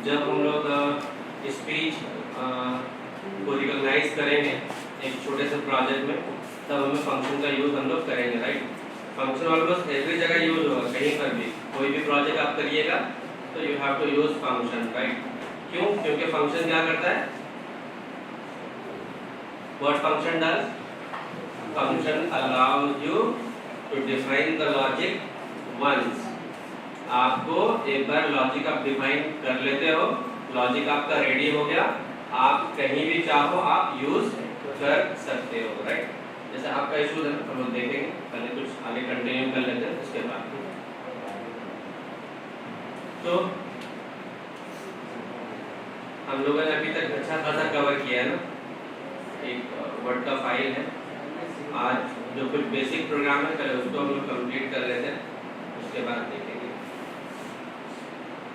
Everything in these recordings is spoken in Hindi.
जब हम लोग स्पीच को रिकॉग्नाइज करेंगे एक छोटे से प्रोजेक्ट में, तब हमें फंक्शन का यूज़ हम लोग करेंगे, राइट। फंक्शन ऑलमोस्ट एवरी जगह यूज होगा, कहीं पर भी कोई भी प्रोजेक्ट आप करिएगा तो you have to use function, right. क्यों? क्योंकि फंक्शन क्या करता है? What function does? Function allows you to define the logic once. आपको एक बार लॉजिक आप डिफाइन कर लेते हो, लॉजिक आपका रेडी हो गया, आप कहीं भी चाहो आप यूज कर सकते हो, राइट। जैसे आपका इशू है हम लोग देखेंगे, पहले कुछ आगे कंटिन्यू कर लेते हैं उसके बाद। तो हम लोगों ने अभी तक अच्छा खासा कवर किया है ना, एक वर्ड का फाइल है। आज जो कुछ बेसिक प्रोग्राम है पहले उसको हम लोग कंप्लीट कर लेते हैं, उसके बाद देखेंगे।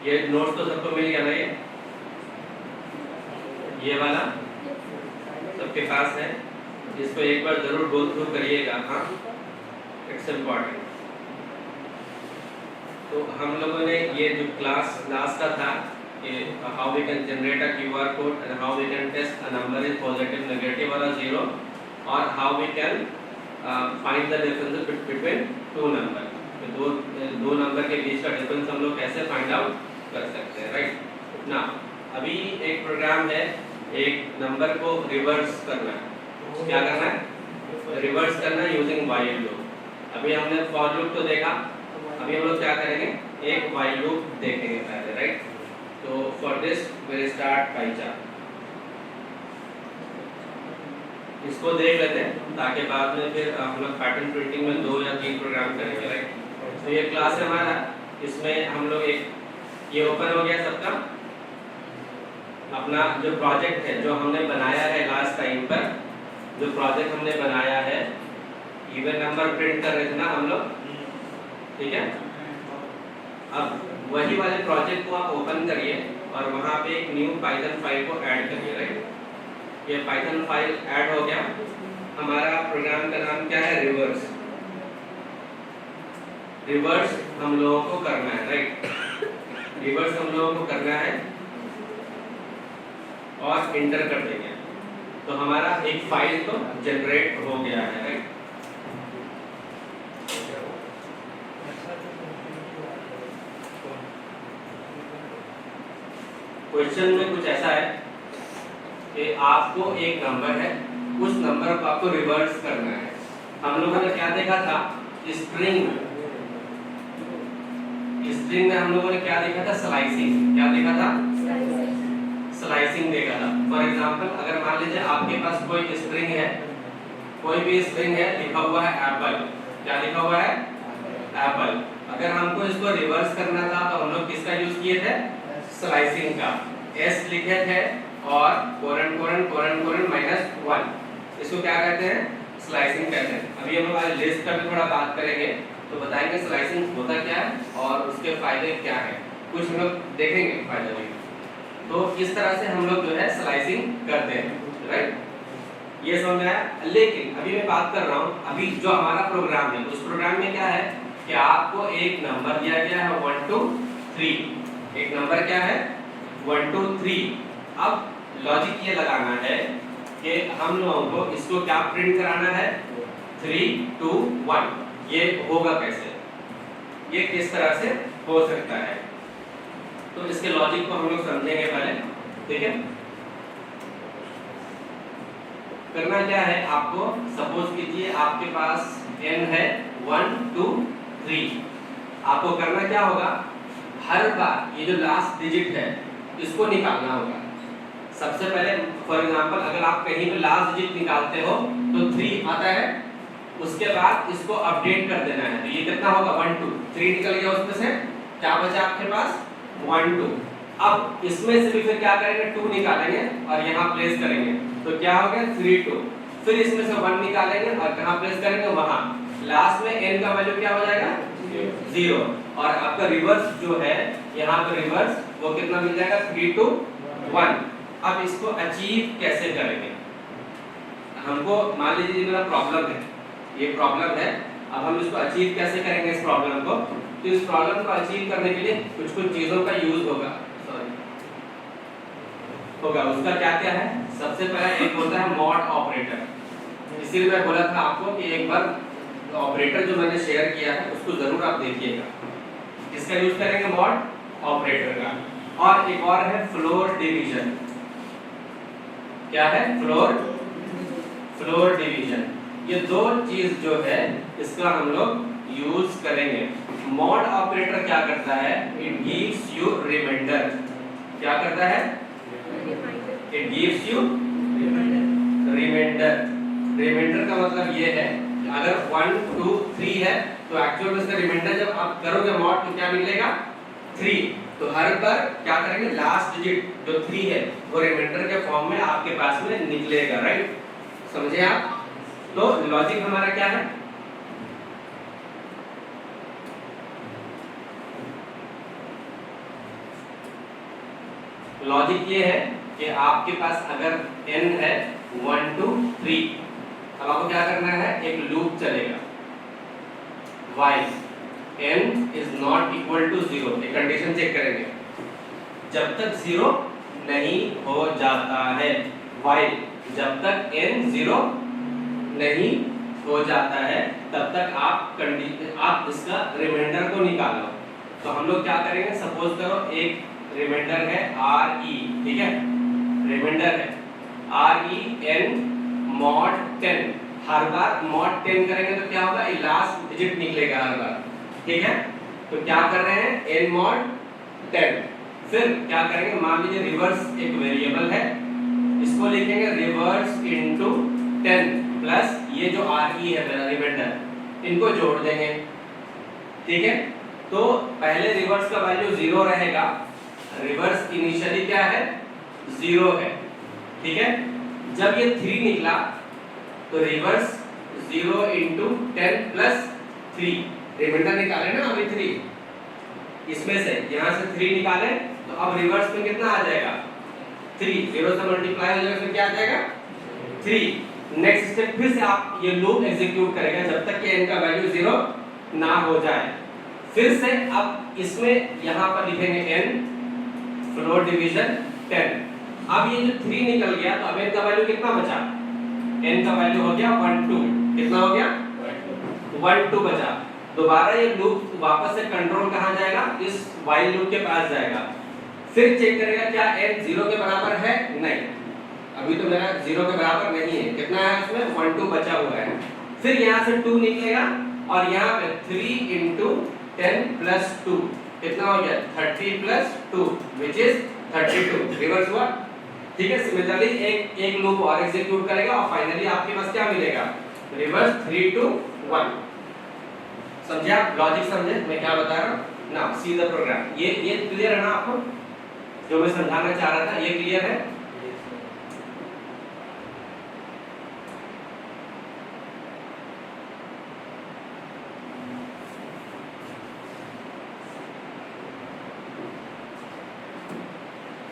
ये नोट्स तो सबको मिल गया ना? ये वाला सबके पास है, इसको एक बार जरूर गो थ्रू करिएगा, हाँ, इट्स इम्पॉर्टेंट। तो हम लोगों ने ये जो क्लास लास्ट का था, how we can generate a QR code and how we can test a number is positive, negative और जीरो, और how we can find the difference between two number. दो नंबर के बीच का डिफरेंस हम लोग कैसे फाइंड आउट कर सकते हैं, राइट ना। अभी एक प्रोग्राम है, एक नंबर को रिवर्स करना है। क्या करना है? रिवर्स करना है यूजिंग व्हाइल लूप। अभी हमने फॉर लूप तो देखा, अभी हम लोग क्या करेंगे? एक व्हाइल लूप देखेंगे पहले, राइट। तो फॉर दिस विल स्टार्ट पाइचार्ट। इसको देख लेते हैं ताकि बाद में फिर हम लोग पैटर्न प्रिंटिंग में 2 या 3 प्रोग्राम करेंगे, राइट। तो ये क्लास है हमारा, इसमें हम लोग एक ये ओपन हो गया सबका अपना जो प्रोजेक्ट है जो हमने बनाया है लास्ट टाइम पर, जो प्रोजेक्ट हमने बनाया है, इवन नंबर प्रिंट कर रहे थे ना हम लोग, ठीक है। अब वही वाले प्रोजेक्ट को आप ओपन करिए और वहाँ पे एक न्यू पाइथन फाइल को ऐड करिए, राइट। ये पाइथन फाइल ऐड हो गया। हमारा प्रोग्राम का नाम क्या है? रिवर्स। रिवर्स हम लोगों को करना है, राइट। रिवर्स हम लोगों को करना है और इंटर कर देंगे तो हमारा एक फाइल तो जनरेट हो गया है, राइट। क्वेश्चन में कुछ ऐसा है कि आपको एक नंबर है, उस नंबर को आपको रिवर्स करना है। हम लोगों ने क्या देखा था? स्ट्रिंग में हम लोगों ने क्या देखा था? स्लाइसिंग। क्या देखा था? स्लाइसिंग देखा था। फॉर एग्जांपल अगर मान लीजिए आपके पास कोई स्ट्रिंग है, कोई भी स्ट्रिंग है, लिखा हुआ है एप्पल। क्या लिखा हुआ है? एप्पल। अगर हमको इसको रिवर्स करना था तो हम लोग किसका यूज किए थे? स्लाइसिंग का। एस लिखे थे और कोलन कोलन कोलन कोलन -1, इसको क्या कहते हैं? स्लाइसिंग कहते हैं। अभी हम लोग लिस्ट का भी थोड़ा बात करेंगे तो बताएंगे स्लाइसिंग होता क्या है और उसके फायदे क्या है, कुछ हम लोग देखेंगे फायदे भी। तो इस तरह से हम लोग जो है स्लाइसिंग करते हैं, राइट। ये समझ में आया? लेकिन अभी मैं बात कर रहा हूँ, अभी जो हमारा प्रोग्राम है उस प्रोग्राम में क्या है कि आपको एक नंबर दिया गया है 1 2 3। एक नंबर क्या है? 1 2 3। अब लॉजिक ये लगाना है कि हम लोगों को इसको क्या प्रिंट कराना है? 3 2 1। ये होगा कैसे? ये किस तरह से हो सकता है? तो इसके लॉजिक को हम लोग समझेंगे पहले, ठीक है। करना क्या है आपको? सपोज कीजिए आपके पास n है 1 2 3। आपको करना क्या होगा? हर बार ये जो लास्ट डिजिट है इसको निकालना होगा। सबसे पहले फॉर एग्जांपल अगर आप कहीं पे लास्ट डिजिट निकालते हो तो 3 आता है, उसके बाद इसको अपडेट कर देना है। तो ये कितना होगा? 1 2 3 निकल गया, उसमें से क्या बचा आपके पास? 1 2। अब इसमें से भी फिर क्या करेंगे? 2 निकालेंगे और यहाँ प्लेस करेंगे तो क्या हो गया? 3 2। फिर इसमें से 1 निकालेंगे और कहाँ प्लेस करेंगे? वहाँ। लास्ट में n का वैल्यू क्या हो जाएगा? 0। और आपका रिवर्स जो है यहाँ पे रिवर्स वो कितना मिल जाएगा? 3 2 1। अब इसको अचीव कैसे करेंगे? हमको मान लीजिए मेरा प्रॉब्लम है, ये प्रॉब्लम है, अब हम इसको अचीव कैसे करेंगे इस प्रॉब्लम को? तो इस प्रॉब्लम को अचीव करने के लिए कुछ कुछ चीजों का यूज होगा। सॉरी, होगा उसका क्या क्या है। सबसे पहला एक होता है मॉड ऑपरेटर, इसीलिए मैं बोला था आपको कि एक बार ऑपरेटर जो मैंने शेयर किया है उसको जरूर आप देखिएगा। इसका यूज करेंगे मॉड ऑपरेटर का। और एक और है फ्लोर डिवीजन। क्या है? Floor division. ये दो चीज जो है इसका हम लोग यूज करेंगे। मॉड ऑपरेटर क्या करता है? It gives you reminder. क्या करता है? It gives you reminder. Reminder का मतलब ये है अगर 1 2 3 है तो एक्चुअल में इसका रिमाइंडर जब आप करोगे मॉड तो क्या निकलेगा? 3। तो हर बार क्या करेंगे? लास्ट डिजिट जो 3 है वो रिमाइंडर के फॉर्म में आपके पास में निकलेगा। राइट, समझे आप? तो लॉजिक हमारा क्या है? लॉजिक ये है कि आपके पास अगर n है 1 2 3, अब आपको क्या करना है? एक लूप चलेगा while n is not equal to 0। एक कंडीशन चेक करेंगे जब तक 0 नहीं हो जाता है। while जब तक n 0 नहीं हो जाता है तब तक आप इसका रिमाइंडर को निकालो। तो हम लोग क्या करेंगे? सपोज करो एक रिमाइंडर है re, ठीक है? रिमाइंडर है re n mod 10। हर बार mod 10 करेंगे तो क्या होगा? लास्ट डिजिट निकलेगा हर बार, ठीक है? तो क्या कर रहे हैं? n mod 10। फिर क्या करेंगे? मान लीजिए रिवर्स एक वेरिएबल है, इसको लिखेंगे रिवर्स इनटू 10 प्लस ये जो re है मेरा रिमाइंडर, इनको जोड़ देंगे, ठीक है? तो पहले रिवर्स का वैल्यू 0 रहेगा। रिवर्स इनिशियली क्या है? 0 है, ठीक है? जब ये 3 निकला तो रिवर्स 0 इंटू 10 प्लस 3, रिमाइंडर निकाले ना अभी 3, इसमें से यहाँ से 3 निकाले तो अब रिवर्स में कितना आ जाएगा? 3। 0 से मल्टीप्लाई हो जाएगा तो क्या आ जाएगा? 3। नेक्स्ट स्टेप फिर से आप ये लूप एग्जीक्यूट करेगा जब तक कि n का वैल्यू 0 ना हो जाए। फिर से अब इसमें यहाँ पर लिखेंगे n फ्लोर डिवीजन 10। अब ये जो 3 निकल गया तो अब n का वैल्यू कितना बचा? n का वैल्यू हो गया 1 2। कितना हो गया? 1 2 बचा। दोबारा ये लूप वापस से कंट्रोल कहाँ जाएगा? इस while लूप के पास जाएगा। फिर चेक करेगा क्या n 0 के बराबर है? नहीं, अभी तो मेरा 0 के बराबर नहीं है। कितना है उसमें? 1 2 बचा हुआ है। फिर यहाँ से 2 निकलेगा और यहाँ पे 3 इंटू 10 प्लस 2 कितना हो गया? 30 प्लस 2 विच इज 32। रिवर्स हुआ, ठीक है? सिमिलरली एक लूप और एग्जीक्यूट करेगा और फाइनली आपके पास क्या मिलेगा? रिवर्स 3 2 1। समझे आप? लॉजिक समझे मैं क्या बता रहा हूँ? Now see the program. ये क्लियर है ना आपको? जो मैं समझाना चाह रहा था ये क्लियर है?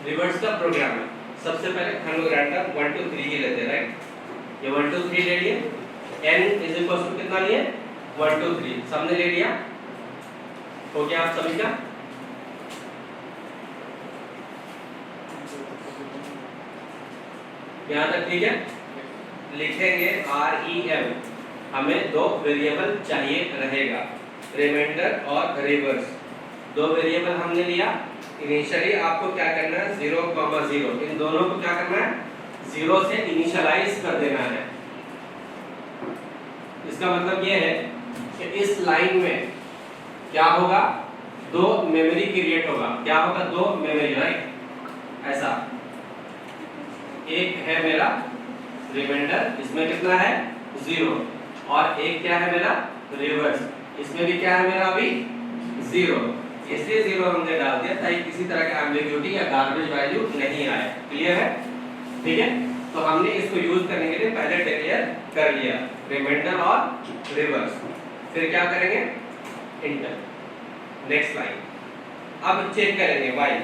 रिवर्स का प्रोग्राम है। सबसे पहले हम लोग रैंडम 1 2 3 ही लेते हैं, राइट? ये 1 2 3 ले लिए, n इज इक्वल टू कितना लिए? 1 2 3 सबने ले लिया। हो गया आप सभी का? यहाँ तक ठीक है? लिखेंगे rem। हमें दो वेरिएबल चाहिए रहेगा, रिमाइंडर और रिवर्स। दो वेरिएबल हमने लिया। इनिशियली आपको क्या करना है? 0 0, इन दोनों को क्या करना है? 0 से इनिशियलाइज कर देना है। इसका मतलब ये है कि इस लाइन में क्या होगा? दो मेमोरी क्रिएट होगा। क्या होगा? दो मेमोरी, राइट? ऐसा एक है मेरा रिमाइंडर, इसमें कितना है? 0। और एक क्या है मेरा? रिवर्स, इसमें भी क्या है मेरा? अभी 0। इसलिए 0 हमने डाल दिया ताकि किसी तरह का एम्बिग्युइटी या गार्बेज वैल्यू नहीं आए। क्लियर है? ठीक है? तो हमने इसको यूज करने के लिए पहले डिक्लेयर कर लिया रिमाइंडर और रिवर्स। फिर क्या करेंगे? इंटर। Next line. अब चेक करेंगे वाई,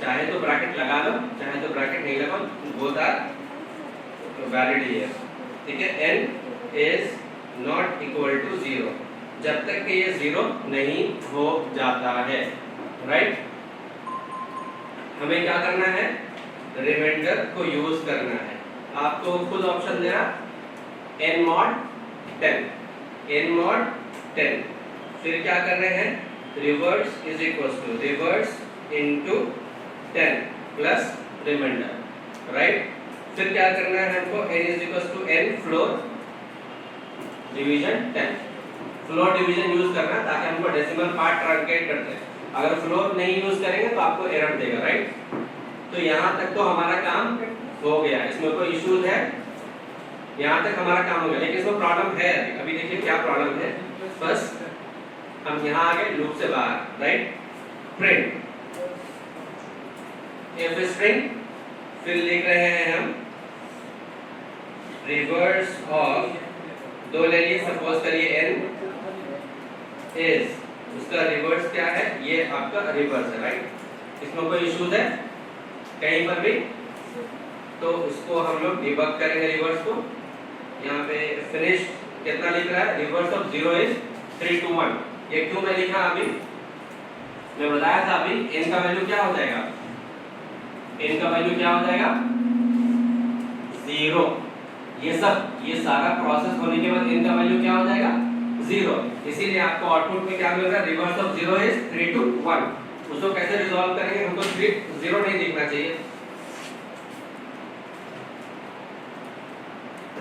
चाहे तो ब्रैकेट लगा लो चाहे तो ब्रैकेट नहीं लगाओ, बोथ आर वैलिड हियर, ठीक है? n is not equal to 0 जब तक कि ये 0 नहीं हो जाता है, राइट? हमें क्या करना है? रिमाइंडर को यूज करना है। आपको खुद ऑप्शन दे रहा n mod 10, n mod 10। फिर क्या कर रहे हैं, reverse is equal to reverse into 10 plus reminder, right. फिर क्या करना है हमको, n is equal to n floor division 10, floor division use करना ताकि हमको डेसिमल पार्ट ट्रांकेट करते हैं। अगर फ्लोर नहीं यूज करेंगे तो आपको एरर देगा, राइट। तो यहाँ तक तो हमारा काम हो गया, इसमें कोई इश्यूज है, यहाँ तक हमारा काम हो गया। लेकिन इसमें प्रॉब्लम है, अभी देखिए क्या प्रॉब्लम है। फर्स्ट हम यहाँ आ गए लूप से बाहर, राइट। प्रिंट इफ स्ट्रिंग, फिर लिख रहे हैं हम रिवर्स ऑफ, दो ले लिए, सपोज करिए n इज, उसका रिवर्स क्या है, ये आपका रिवर्स है, राइट। इसमें कोई इश्यूज है कहीं पर भी, तो उसको हम लोग डिबग करेंगे रिवर्स को। यहाँ पे फिनिश कितना लिख रहा है, रिवर्स ऑफ 0 इज 3 to 1। ये क्यों मैं लिखा, अभी मैं बताया था, अभी n का वैल्यू क्या हो जाएगा, n का वैल्यू क्या हो जाएगा 0। ये सारा प्रोसेस होने के बाद n का वैल्यू क्या हो जाएगा 0। इसीलिए आपको आउटपुट में क्या मिल रहा है, रिवर्स ऑफ 0 इज 3 to 1। उसको कैसे रिजॉल्व करेंगे, हमको 0 नहीं दिखना चाहिए,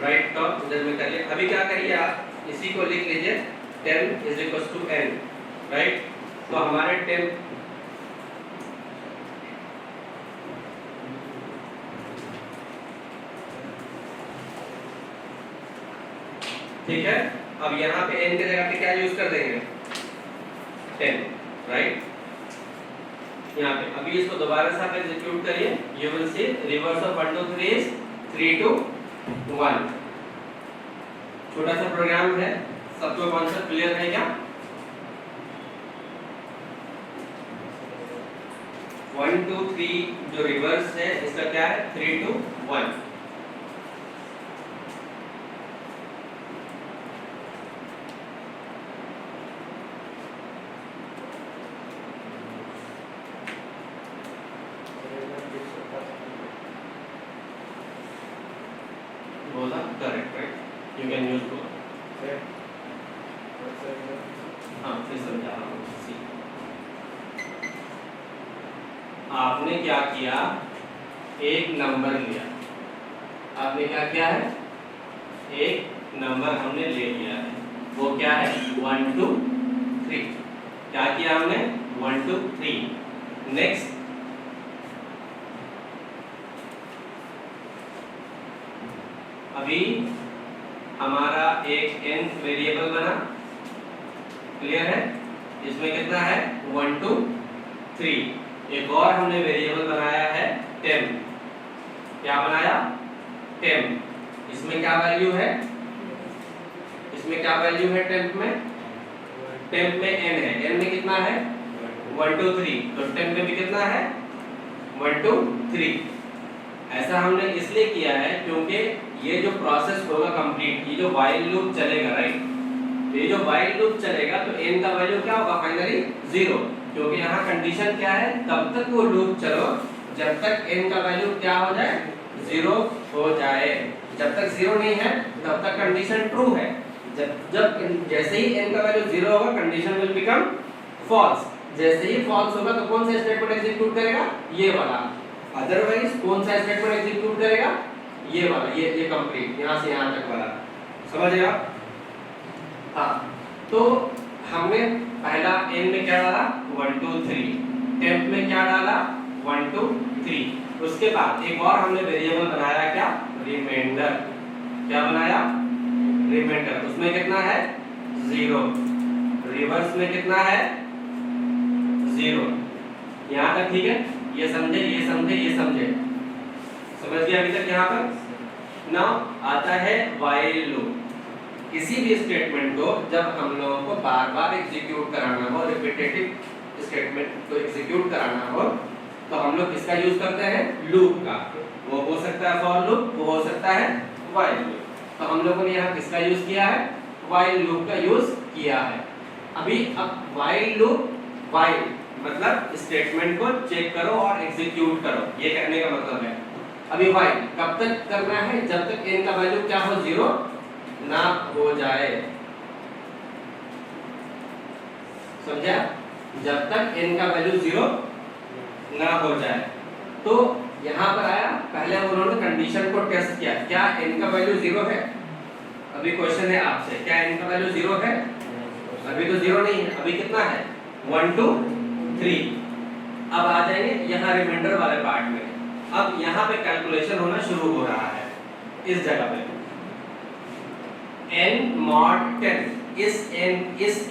राइट। तो इधर में करिए, अभी क्या करिए आप इसी को लिख लीजिए 10 is equal to n, right. तो हमारे 10 ठीक है। अब यहाँ पे n के जगह पे क्या यूज कर देंगे 10, राइट। यहाँ पे अभी इसको दोबारा से आप एग्जीक्यूट करिए, you will see reverse of 1 to 3 is 3 to 1। छोटा सा प्रोग्राम है, सबको कॉन्सेप्ट क्लियर है क्या। 1 to 3 जो रिवर्स है इसका क्या है 3 to 1। बोला correct, right, you can use both. हाँ, फिर समझा रहा हूँ। आपने क्या किया, एक नंबर लिया, आपने क्या किया है, एक नंबर हमने ले लिया है, वो क्या है 1 to 3। क्या किया हमने 1 to 3। नेक्स्ट अभी हमारा एक n वेरिएबल बना, क्लियर है। इसमें कितना है 1 to 3। एक और हमने वेरिएबल बनाया है temp। क्या बनाया temp। इसमें क्या वैल्यू है, इसमें क्या वैल्यू है temp में, temp में n है, n में कितना है 1 to 3, तो temp में भी कितना है 1 to 3। ऐसा हमने इसलिए किया है क्योंकि ये जो प्रोसेस होगा कंप्लीट, ये जो while लूप चलेगा, राइट, ये जो while लूप चलेगा तो n का वैल्यू क्या होगा फाइनली 0, क्योंकि यहाँ कंडीशन क्या है, तब तक वो लूप चलो जब तक n का वैल्यू क्या हो जाए 0 हो जाए। जब तक 0 नहीं है तब तक कंडीशन ट्रू है, जब जैसे ही n का वैल्यू 0 होगा कंडीशन विल बिकम फॉल्स। जैसे ही फॉल्स होगा तो कौन सा स्टेटमेंट एग्जीक्यूट करेगा, ये वाला। अदरवाइज कौन सा स्टेटमेंट एग्जीक्यूट करेगा, ये वाला, ये कंप्लीट यहाँ से यहाँ तक वाला। समझ गए आप। हाँ, तो हमने पहला n में क्या डाला 1 to 3, temp में क्या डाला 1 to 3। उसके बाद एक और हमने वेरिएबल बनाया क्या, रिमाइंडर। क्या बनाया रिमाइंडर। उसमें कितना है 0, रिवर्स में कितना है 0। यहाँ तक ठीक है, ये समझे, ये समझे, ये समझे, समझ गए अभी तक यहाँ पर। नाउ आता है while लूप। किसी भी स्टेटमेंट को जब हम लोगों को बार बार एग्जीक्यूट कराना हो, रिपीटेटिव स्टेटमेंट को एग्जीक्यूट कराना हो, तो हम लोग किसका यूज करते हैं, लूप का। वो हो सकता है फॉर लूप, वो हो सकता है while लूप। तो हम लोगों ने यहाँ किसका यूज किया है, while लूप का यूज किया है। अभी अब while लूप, while मतलब स्टेटमेंट को चेक करो और एग्जीक्यूट करो, ये कहने का मतलब है। अभी भाई कब तक करना है, जब तक n का वैल्यू क्या हो, 0 ना हो जाए, समझा? जब तक n का वैल्यू 0 ना हो जाए। तो यहाँ पर आया, पहले उन्होंने कंडीशन को टेस्ट किया, क्या n का वैल्यू 0 है? अभी क्वेश्चन है आपसे, क्या n का वैल्यू 0 है? अभी तो 0 नहीं है, अभी कितना है, 1 2 3। अब आ जाएंगे यहाँ रिमाइंडर वाले पार्ट में। अब यहाँ पे कैलकुलेशन होना शुरू हो रहा है इस जगह पे, n mod 10, इस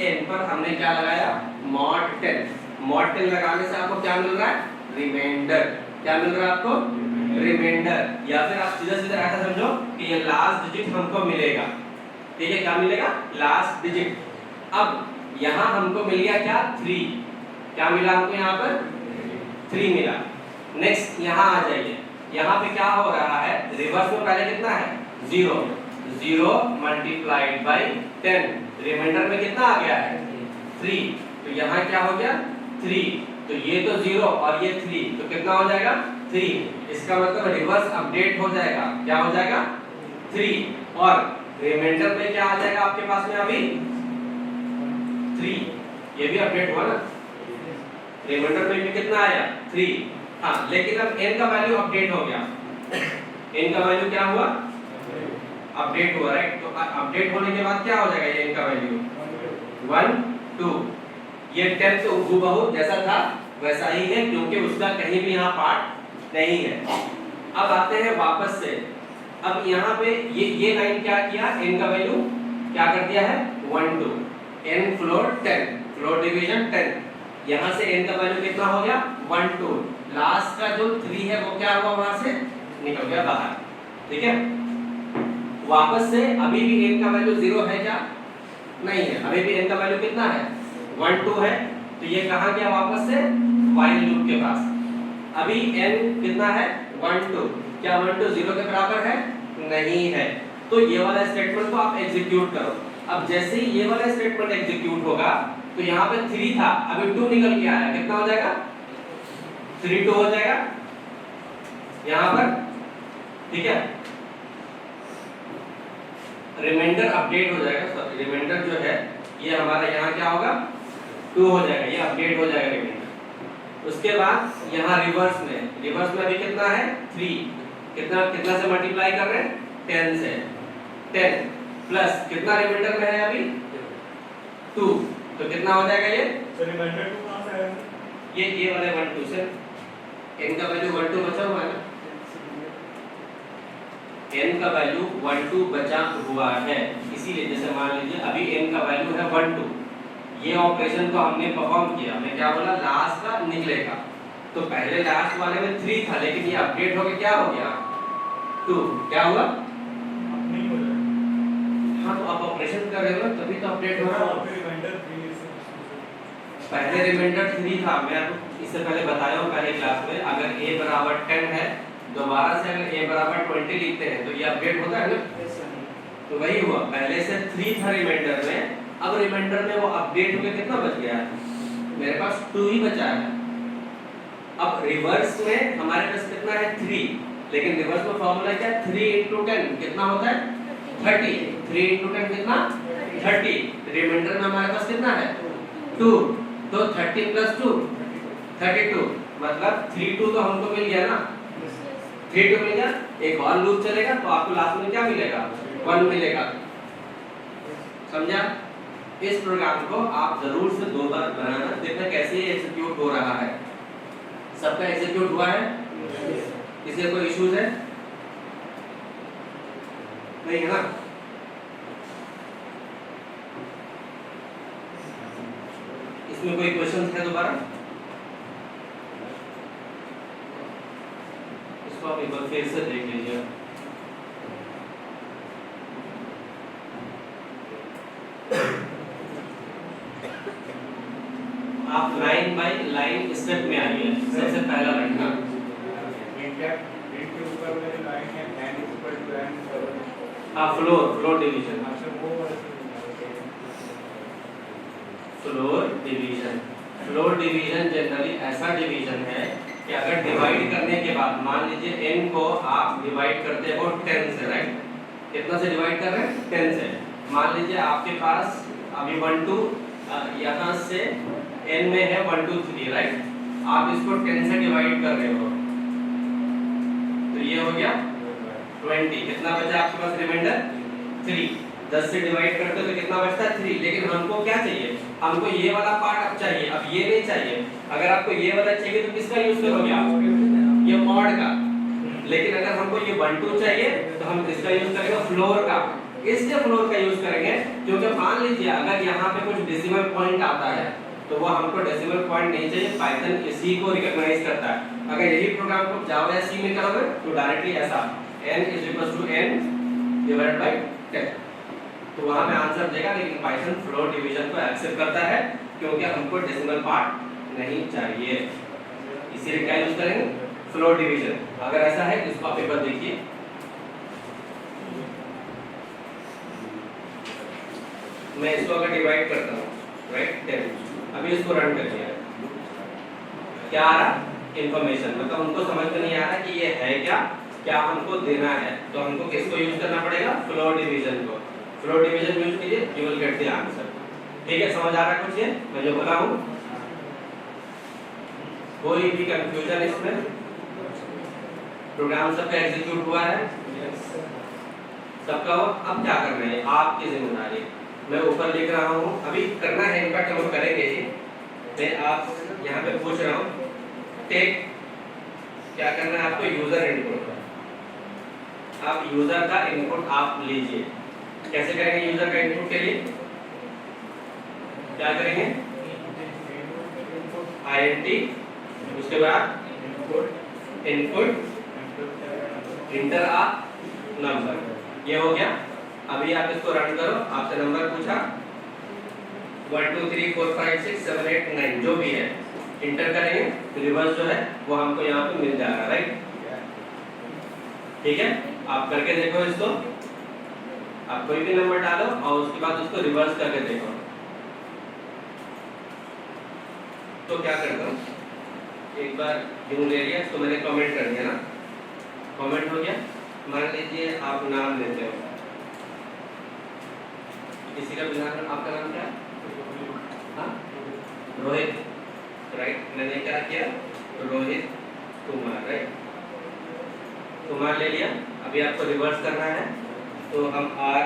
n पर हमने क्या लगाया, mod 10। mod 10 लगाने से आपको क्या मिल रहा है, रिमाइंडर। क्या मिल रहा है आपको, रिमाइंडर। या फिर आप सीधा सीधा ऐसा समझो कि ये लास्ट डिजिट हमको मिलेगा, ठीक है? क्या मिलेगा, लास्ट डिजिट। अब यहाँ हमको मिल गया क्या, 3। क्या मिला हमको यहाँ पर, 3 मिला। नेक्स्ट यहाँ आ जाइए, यहाँ पे क्या हो रहा है, रिवर्स में पहले कितना है, 0 0 मल्टीप्लाइड बाई 10, रिमाइंडर में कितना आ गया है, 3। तो यहाँ क्या हो गया, 3। तो ये तो 0 और ये 3, तो कितना हो जाएगा, 3। इसका मतलब रिवर्स अपडेट हो जाएगा, क्या हो जाएगा, 3। और रिमाइंडर में क्या आ जाएगा आपके पास में अभी, 3। ये भी अपडेट हुआ ना, रिमाइंडर में भी कितना आया, 3। हाँ, लेकिन अब n का वैल्यू अपडेट हो गया, n का वैल्यू क्या हुआ, अपडेट हुआ, राइट? तो अपडेट होने के बाद क्या हो जाएगा, ये n का वैल्यू 1 2। ये 10 तो हूबहू जैसा था वैसा ही है, क्योंकि उसका कहीं भी यहाँ पार्ट नहीं है। अब आते हैं वापस से, अब यहाँ पे ये लाइन क्या किया, n का वैल्यू क्या कर दिया है, 1 2, n फ्लोर 10, फ्लोर डिवीजन 10। यहाँ से n का वैल्यू कितना हो गया, 1 2। लास्ट का जो 3 है वो क्या हुआ, वहां से निकल गया बाहर, ठीक है? वापस से अभी भी n का वैल्यू 0 है क्या, नहीं है, अभी भी n का वैल्यू कितना है, 1 2 है। तो ये कहाँ गया, वापस से while लूप के पास। अभी n कितना है, 1 2। क्या 1 2 0 के बराबर है, नहीं है। तो ये वाला स्टेटमेंट को आप एग्जीक्यूट करो। अब जैसे ही ये वाला स्टेटमेंट एग्जीक्यूट होगा, तो यहाँ पे 3 था, अभी 2 निकल के आया, कितना हो जाएगा, 3 2 हो जाएगा यहाँ पर, ठीक है? रिमाइंडर अपडेट हो जाएगा, सॉरी रिमाइंडर जो है ये हमारा यहाँ क्या होगा, 2 हो जाएगा, ये अपडेट हो जाएगा रिमाइंडर। उसके बाद यहाँ रिवर्स में अभी कितना है, 3। कितना से मल्टीप्लाई कर रहे हैं, 10 से। 10 प्लस कितना रिमाइंडर में है अभी, 2। तो कितना हो जाएगा ये, रिमाइंडर 2 कहां से आएगा, ये वाले 1 2 से। n का वैल्यू 1 2 बचा हुआ है ना, n का वैल्यू 1 2 बचा हुआ है, इसीलिए जैसे मान लीजिए अभी n का वैल्यू है 1 2। ये ऑपरेशन को हमने परफॉर्म किया, मैं क्या बोला, लास्ट का निकलेगा। तो पहले लास्ट वाले में 3 था, लेकिन ये अपडेट होके क्या हो गया, 2। क्या हुआ, नहीं हो रहा। हाँ, तो आप ऑपरेशन कर रहे हो ना, तभी तो अपडेट हो रहा है। रिमाइंडर 3 पहले रिमाइंडर 3 था, मैं आपको इससे पहले बताया हूँ पहले क्लास में, अगर a बराबर 10 है, दोबारा से अगर a बराबर 20 लिखते हैं तो ये अपडेट होता है ना। तो वही हुआ, पहले से 3 था रिमाइंडर में, अब रिमाइंडर में वो अपडेट होकर कितना बच गया है, मेरे पास 2 ही बचा है। अब रिवर्स में हमारे पास कितना है, 3, लेकिन रिवर्स में फॉर्मूला क्या है, 3 × 10 कितना होता है, 30। 3 × 10 कितना, 30। रिमाइंडर में हमारे पास कितना है, 2। तो 30 + 2 32, मतलब 3 2 तो हमको मिल गया ना, 3 2 मिल गया। एक और लूप चलेगा तो आपको लास्ट में क्या मिलेगा, 1 मिलेगा। समझा? इस प्रोग्राम को आप जरूर से 2 बार बनाना, देखना कैसे ये एग्जीक्यूट हो रहा है। सबका एग्जीक्यूट हुआ है, किसी कोई इश्यूज है, नहीं है ना? इसमें कोई क्वेश्चन है दोबारा, इसको आप एक बार फिर से देख लीजिए। आप लाइन बाय लाइन स्टेप में आइए। सबसे पहला लाइन का floor division, floor division floor division generally ऐसा डिवीजन है कि अगर डिवाइड करने के बाद मान लीजिए n को आप डिवाइड करते हो 10 से, राइट? कितना से डिवाइड कर रहे हैं? 10 से। मान लीजिए आपके पास अभी 1 2 यहाँ से n में है 1 2 3, राइट? आप इसको 10 से डिवाइड कर रहे हो तो ये हो गया 20। कितना बचा आपके पास रिमाइंडर? 3। 10 से डिवाइड करते हो तो कितना बचता है? 3। लेकिन हमको क्या चाहिए? हमको ये वाला पार्ट अब चाहिए, अब ये नहीं चाहिए। अगर आपको ये वाला चाहिए तो किसका यूज करोगे आप? ये मॉड का। लेकिन अगर हमको ये 1 2 चाहिए तो हम किसका यूज करेंगे? फ्लोर का। इसके फ्लोर का यूज करेंगे क्योंकि मान लीजिए अगर यहाँ पे कुछ डेसिमल पॉइंट आता है तो वो हमको डेसिमल पॉइंट नहीं चाहिए, पाइथन इसी को रिकॉग्नाइज करता है। अगर यही प्रोग्राम को जावा या सी में करोगे तो डायरेक्टली ऐसा n = n डिवाइडेड बाय 10 तो वहां पे आंसर देगा। लेकिन पाइथन फ्लोर डिवीजन को एक्सेप्ट करता है क्योंकि हमको डेसिमल पार्ट नहीं चाहिए, इसीलिए क्या यूज करेंगे? Floor division. अगर ऐसा है इसको आप पेपर देखिए, मैं इसको अगर डिवाइड करता हूँ, राइट, 10, अभी इसको रन करिए, क्या आ रहा? इंफॉर्मेशन। मतलब उनको समझ में नहीं आ रहा कि ये है क्या हमको देना है, तो हमको किसको यूज करना पड़ेगा? फ्लोर डिवीजन को। फ्लोर डिवीजन यूज कीजिए, you will get the answer. ठीक है, समझ आ रहा है कुछ ये मैं जो बोला हूँ? कोई भी कंफ्यूजन इसमें? प्रोग्राम सबका एग्जीक्यूट हुआ है? सबका हुआ। अब क्या करना है आपकी जिम्मेदारी। मैं ऊपर लिख रहा हूँ, अभी करना है, इनफैक्ट हम करेंगे ही। मैं आप यहाँ पे पूछ रहा हूँ, टेक क्या करना है आपको? User input. आप यूजर का इनपुट आप लीजिए। कैसे करेंगे यूजर का इनपुट के लिए? क्या करेंगे? int, उसके बाद इनपुट इंटर अ नंबर। ये हो गया। अभी आप इसको रन करो, आपसे नंबर पूछा 1 2 3 4 5 6 7 8 9 जो भी है, इंटर करेंगे, रिवर्स जो है वो हमको यहाँ पे मिल जाएगा, राइट? ठीक है, आप करके देखो इसको। आप कोई भी नंबर डालो और उसके बाद उसको रिवर्स करके देखो। तो क्या करता हूँ, एक बार यूं ले लिया, इसको मैंने कमेंट कर दिया ना, कमेंट हो गया। मान लीजिए आप नाम लेते हो, किसी का भी नाम, आपका नाम क्या है? हाँ, रोहित, राइट? मैंने क्या किया? रोहित कुमार, राइट? कुमार ले लिया। अभी आपको रिवर्स करना है तो हम आर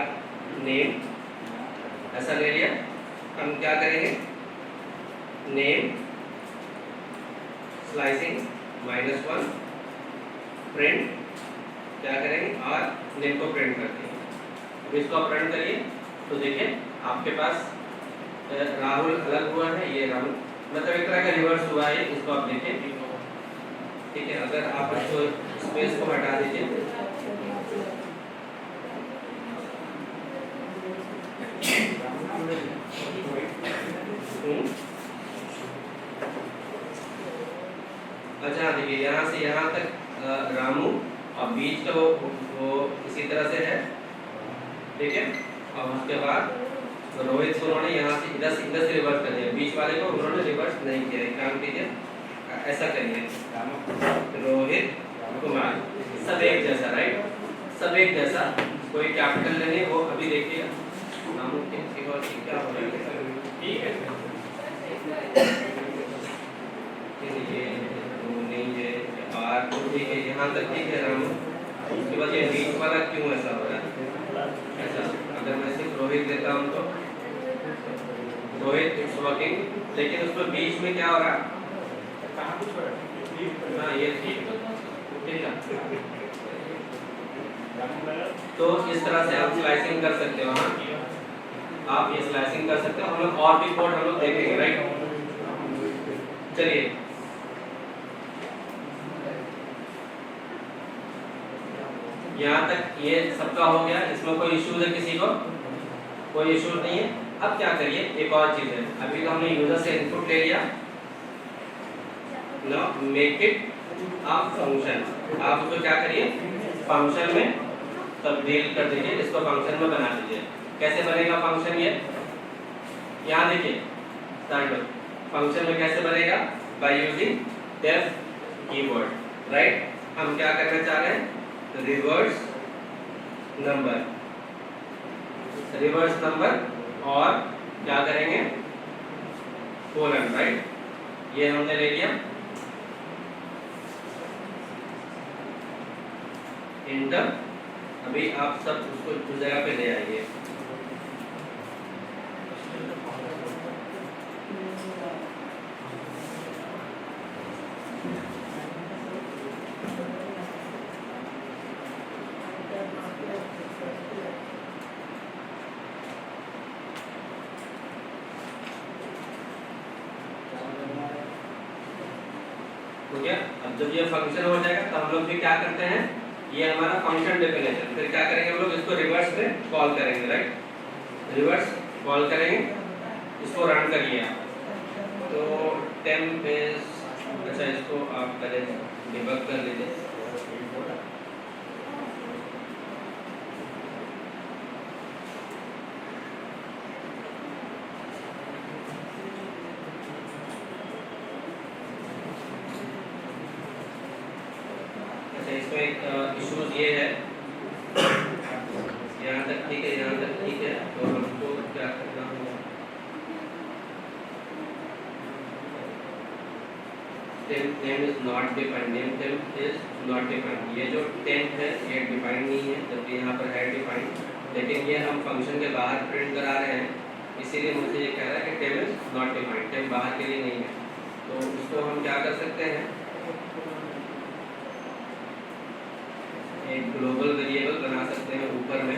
नेम ऐसा ले लिया। हम क्या करेंगे? नेम स्लाइसिंग -1 प्रिंट, क्या करेंगे? आर नेम को प्रिंट करते हैं। अब इसको आप प्रिंट करिए तो देखिए आपके पास राहुल अलग हुआ है, ये राहुल मतलब एक तरह का रिवर्स हुआ है। इसको आप देखिए, ठीक है? अगर आप इसको स्पेस को हटा दीजिए, अच्छा देखिए यहाँ से यहाँ तक रामू और बीच का वो इसी तरह से है, ठीक है? और उसके बाद रोहित को उन्होंने यहाँ से इधर से रिवर्स कर दिया, बीच वाले को उन्होंने रिवर्स नहीं किया। काम कीजिए, ऐसा करिए, रोहित कुमार सब एक जैसा, राइट? सब एक जैसा, कोई कैपिटल नहीं, वो अभी देखिए रामू क्या हो रहा है, ठीक है? ठीक है, यहाँ तक ठीक है रामू। उसके बाद ये बीच वाला क्यों ऐसा हो रहा है? ऐसा अगर मैं सिर्फ रोहित देता हूँ तो रोहित इट्स वर्किंग, लेकिन उसमें बीच में क्या हो रहा है? हाँ ये ठीक है। तो इस तरह से आप स्लाइसिंग कर सकते हो। हाँ, आप ये स्लाइसिंग कर सकते हो। हम लोग और भी कोड हम लोग देखेंगे, राइट? चलिए, यहाँ तक ये सबका हो गया। इसमें कोई इश्यूज है किसी को? कोई इश्यूज नहीं है। अब क्या करिए, एक और चीज है। अभी तो हमने यूजर से इनपुट ले लिया, now make it a function. आप उसको क्या करिए? फंक्शन में तब्दील कर दीजिए, इसको फंक्शन में बना दीजिए। कैसे बनेगा फंक्शन? ये यहाँ देखिए, स्टार्ट फंक्शन में कैसे बनेगा? By using def keyword, right. हम क्या करना चाह रहे हैं? रिवर्स नंबर और क्या करेंगे? Colon, right. ये हमने ले लिया। इंटर, अभी आप सब उसको उस जगह पे ले आइए। हो गया। अब जब ये फंक्शन हो जाएगा तब हम लोग भी क्या करते हैं? ये हमारा फंक्शन डेफिनेशन, फिर क्या करेंगे हम लोग? इसको रिवर्स में कॉल करेंगे, राइट। रिवर्स कॉल करेंगे, इसको रन करिए आप। तो टेम्प इज, अच्छा इसको आप पहले डिबग कर लीजिए। इसमें एक इश्यूज ये है, यहाँ तक ठीक है, यहाँ तक ठीक है। तो हमको क्या करना होगा? Temp is not defined, temp is not defined. ये जो टेम्प है ये डिफाइंड नहीं है, जबकि यहाँ पर है डिफाइंड, लेकिन ये हम फंक्शन के बाहर प्रिंट करा रहे हैं, इसीलिए मुझे ये कह रहा है कि temp is not defined, temp बाहर के लिए नहीं है। तो इसको हम क्या कर सकते हैं? एक ग्लोबल वेरिएबल बना सकते हैं ऊपर में।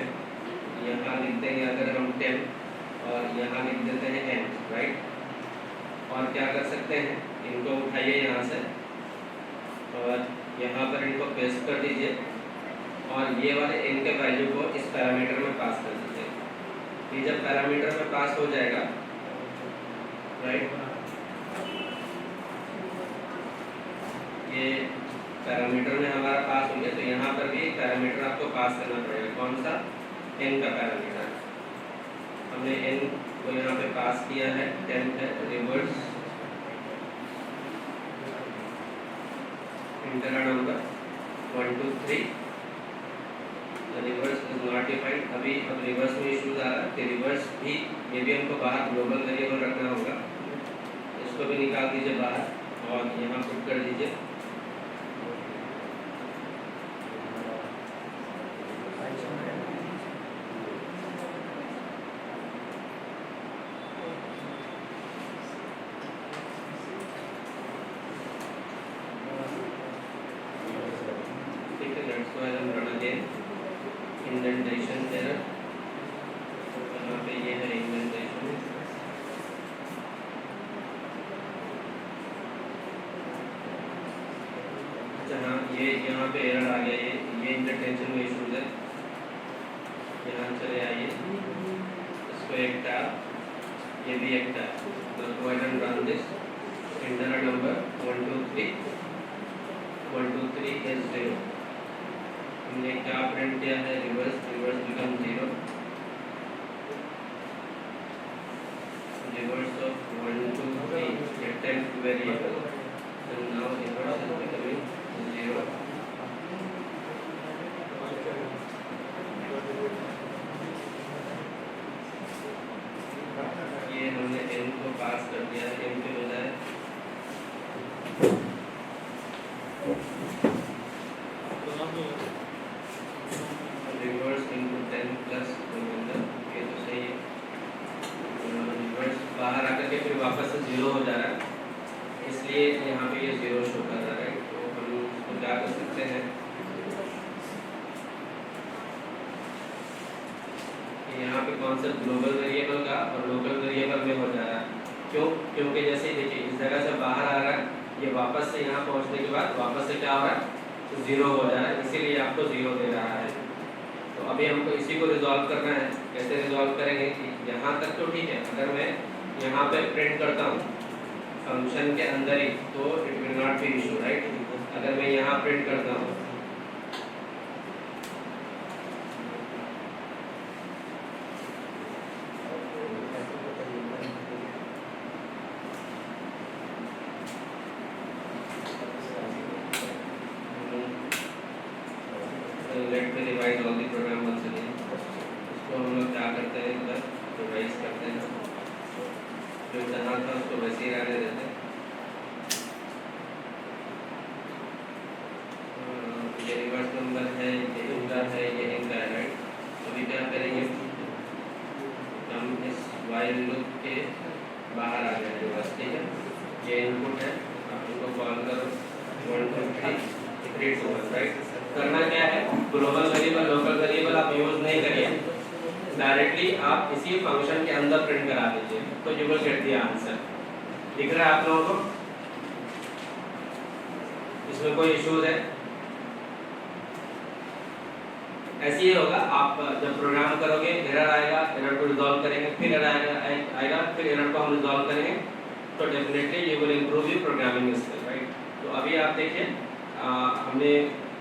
यहाँ लिख देंगे अगर हम टेम्प, और यहाँ लिख देते हैं एंड, राइट। और क्या कर सकते हैं? इनको उठाइए यहाँ से और यहाँ पर इनको पेस्ट कर दीजिए, और ये वाले n के वैल्यू को इस पैरामीटर में पास कर दीजिए। ये जब पैरामीटर में पास हो जाएगा, राइट, ये पैरामीटर में हमारा पास हो गया, तो यहाँ पर भी पैरामीटर आपको पास करना पड़ेगा। कौन सा? n का पैरामीटर। हमने n को यहाँ पे पास किया है, टेम्प है। Reverse inter number 1 2 3, reverse is not defined. अभी अब रिवर्स में इश्यूज आ रहा है कि रिवर्स भी, ये भी हमको बाहर ग्लोबल वेरिएबल रखना होगा। इसको भी निकाल दीजिए बाहर और यहाँ पुट कर दीजिए। इंडेंटेशन एरर, यहाँ पे ये है इंडेंटेशन। जहाँ ये यहाँ पे एरर आ गया, ये इंडेंटेशन में इशूज है। यहाँ चले आइए, इसको एक टैब, ये भी एक टैब। तो go ahead and run this. Inter number 1 2 3, 1 2 3 is 0। हमने क्या प्रिंट किया है? Reverse, reverse become 0। Reverse of 1 2 3 ये temp variable, and now reverse is becoming 0। ये हमने n को पास कर दिया है, m के बजाय। रिवर्स इनटू 10 प्लस रिमाइंडर, ये तो सही है। रिवर्स बाहर आकर के फिर वापस से 0 हो जा रहा है, इसलिए यहाँ पे ये 0 शो कर रहा है। तो हम इसको क्या कर सकते हैं? यहाँ पे कॉन्सेप्ट ग्लोबल वेरिएबल का और लोकल वेरिएबल में हो जा रहा है। क्यों? क्योंकि जैसे देखिए इस जगह से बाहर आ रहा है, ये वापस से यहाँ पहुँचने के बाद वापस से क्या हो रहा है? 0 हो जा रहा है, इसीलिए आपको 0 दे रहा है। तो अभी हमको इसी को रिजॉल्व करना है। कैसे रिजॉल्व करेंगे कि यहाँ तक तो ठीक है, अगर मैं यहाँ पे प्रिंट करता हूँ फंक्शन के अंदर ही, तो it will not be issue, right. अगर मैं यहाँ प्रिंट करता हूँ, let me revise all the program once again. इसको हम लोग क्या करते हैं, इधर रिवाइज करते हैं, जो जहाँ था उसको वैसे ही रहने देते हैं। ये रिवर्स नंबर है, ये इनका है, ये इनका है, राइट। अभी क्या करेंगे, हम इस वाइल लूप के बाहर आ गए रिवर्स, ठीक है। ये इनपुट है, आप इनको कॉल करो 1 2 3 3 2 1, राइट। करना क्या है, ग्लोबल वेरिएबल लोकल वेरिएबल आप यूज नहीं करिए, डायरेक्टली आप इसी फंक्शन के अंदर प्रिंट करा दीजिए, तो you will get the answer. दिख रहा है आप लोगों को, इसमें कोई इश्यूज है? ऐसे ही होगा, आप जब प्रोग्राम करोगे एरर आएगा, एरर को रिजॉल्व करेंगे, फिर एरर आएगा, फिर एरर को हम रिजॉल्व करेंगे, तो definitely you will improve your programming skill, right. तो अभी आप देखिए, हमने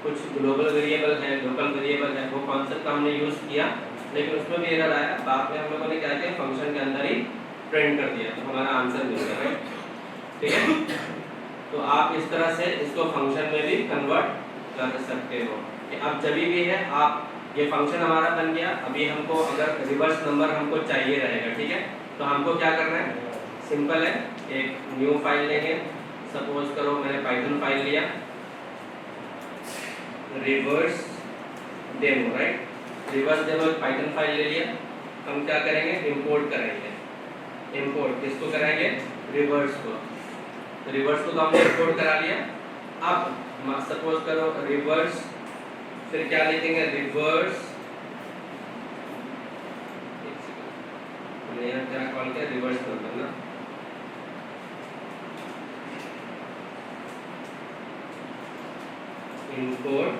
कुछ ग्लोबल वेरिएबल है, लोकल वेरिएबल है, वो कॉन्सेप्ट का हमने यूज किया, लेकिन उसमें भी एरर आया। बाद में हम लोगों ने क्या किया, फंक्शन के अंदर ही प्रिंट कर दिया, तो हमारा आंसर मिल गया, राइट, ठीक है। तो आप इस तरह से इसको फंक्शन में भी कन्वर्ट कर सकते हो। अब जब भी है आप, ये फंक्शन हमारा बन गया, अभी हमको अगर रिवर्स नंबर हमको चाहिए रहेगा, ठीक है, तो हमको क्या करना है, सिंपल है, एक न्यू फाइल लेंगे। सपोज करो मैंने पाइथन फाइल लिया, reverse demo, right, reverse demo एक पाइथन फाइल ले लिया। हम क्या करेंगे, इंपोर्ट करेंगे। इंपोर्ट किसको कराएंगे, रिवर्स को। तो रिवर्स को तो हमने इंपोर्ट करा लिया। अब सपोज करो रिवर्स, फिर क्या लिखेंगे, रिवर्स, हमने यहाँ क्या कॉल किया, रिवर्स नंबर ना, import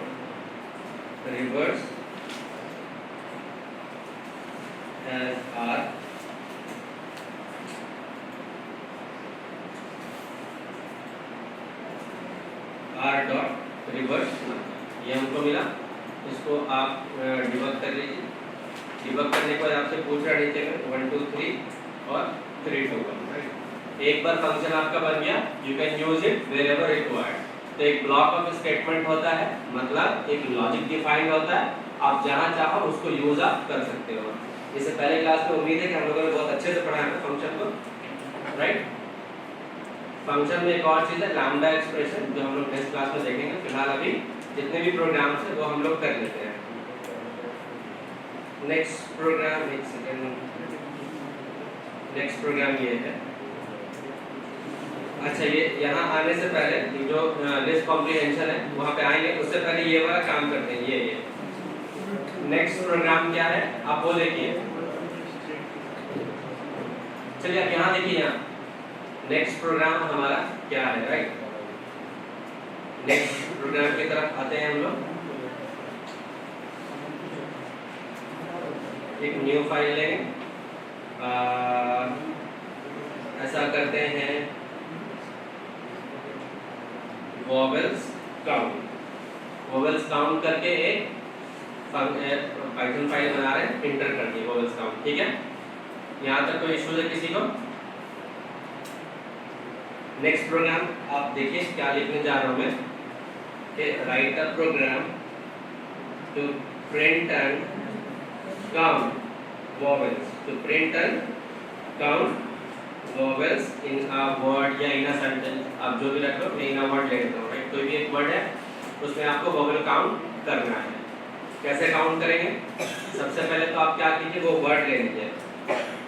reverse as R dot reverse number, ये हमको मिला। इसको आप डिबग कर लीजिए। डिबग करने के बाद आपसे पूछ रहा नीचे में 1 2 3 और 3 2 1, राइट। एक बार फंक्शन आपका बन गया, you can use it wherever required. तो एक ब्लॉक ऑफ स्टेटमेंट होता है, मतलब एक लॉजिक डिफाइंड होता है, आप जहाँ चाहो उसको यूज आप कर सकते हो। इससे पहले क्लास में उम्मीद है कि हम लोगों ने बहुत अच्छे से पढ़ा है फंक्शन को, राइट। फंक्शन में एक और चीज़ है लैम्डा एक्सप्रेशन, जो हम लोग नेक्स्ट क्लास में देखेंगे। फिलहाल अभी जितने भी प्रोग्राम्स हैं वो हम लोग कर लेते हैं। नेक्स्ट प्रोग्राम, एक सेकेंड, नेक्स्ट प्रोग्राम ये है। अच्छा, ये यहाँ आने से पहले जो लिस्ट कॉम्प्रिहेंशन है वहाँ पे आएंगे, उससे पहले ये वाला काम करते हैं। ये नेक्स्ट प्रोग्राम क्या है आप वो देखिए। चलिए आप यहाँ देखिए, यहाँ नेक्स्ट प्रोग्राम हमारा क्या है, राइट। नेक्स्ट प्रोग्राम की तरफ आते हैं हम लोग। एक न्यू फाइल लेंगे, ऐसा करते हैं वॉवेल्स काउंट। वॉवेल्स काउंट करके एक पाइथन फाइल बना रहे हैं, इंटर कर दिए वॉवेल्स काउंट, ठीक है। यहाँ तक कोई इश्यूज है किसी को? नेक्स्ट प्रोग्राम आप देखिए क्या लिखने जा रहा हूँ मैं, कि write a program to print and count vowels, to print and count vowels in a word या इन अ सेंटेंस, आप जो भी रख लो, मैं इन अ वर्ड ले लेता हूँ, राइट। कोई भी एक वर्ड है उसमें आपको वॉवेल काउंट करना है। कैसे काउंट करेंगे? सबसे पहले तो आप क्या कीजिए, वो वर्ड ले लीजिए।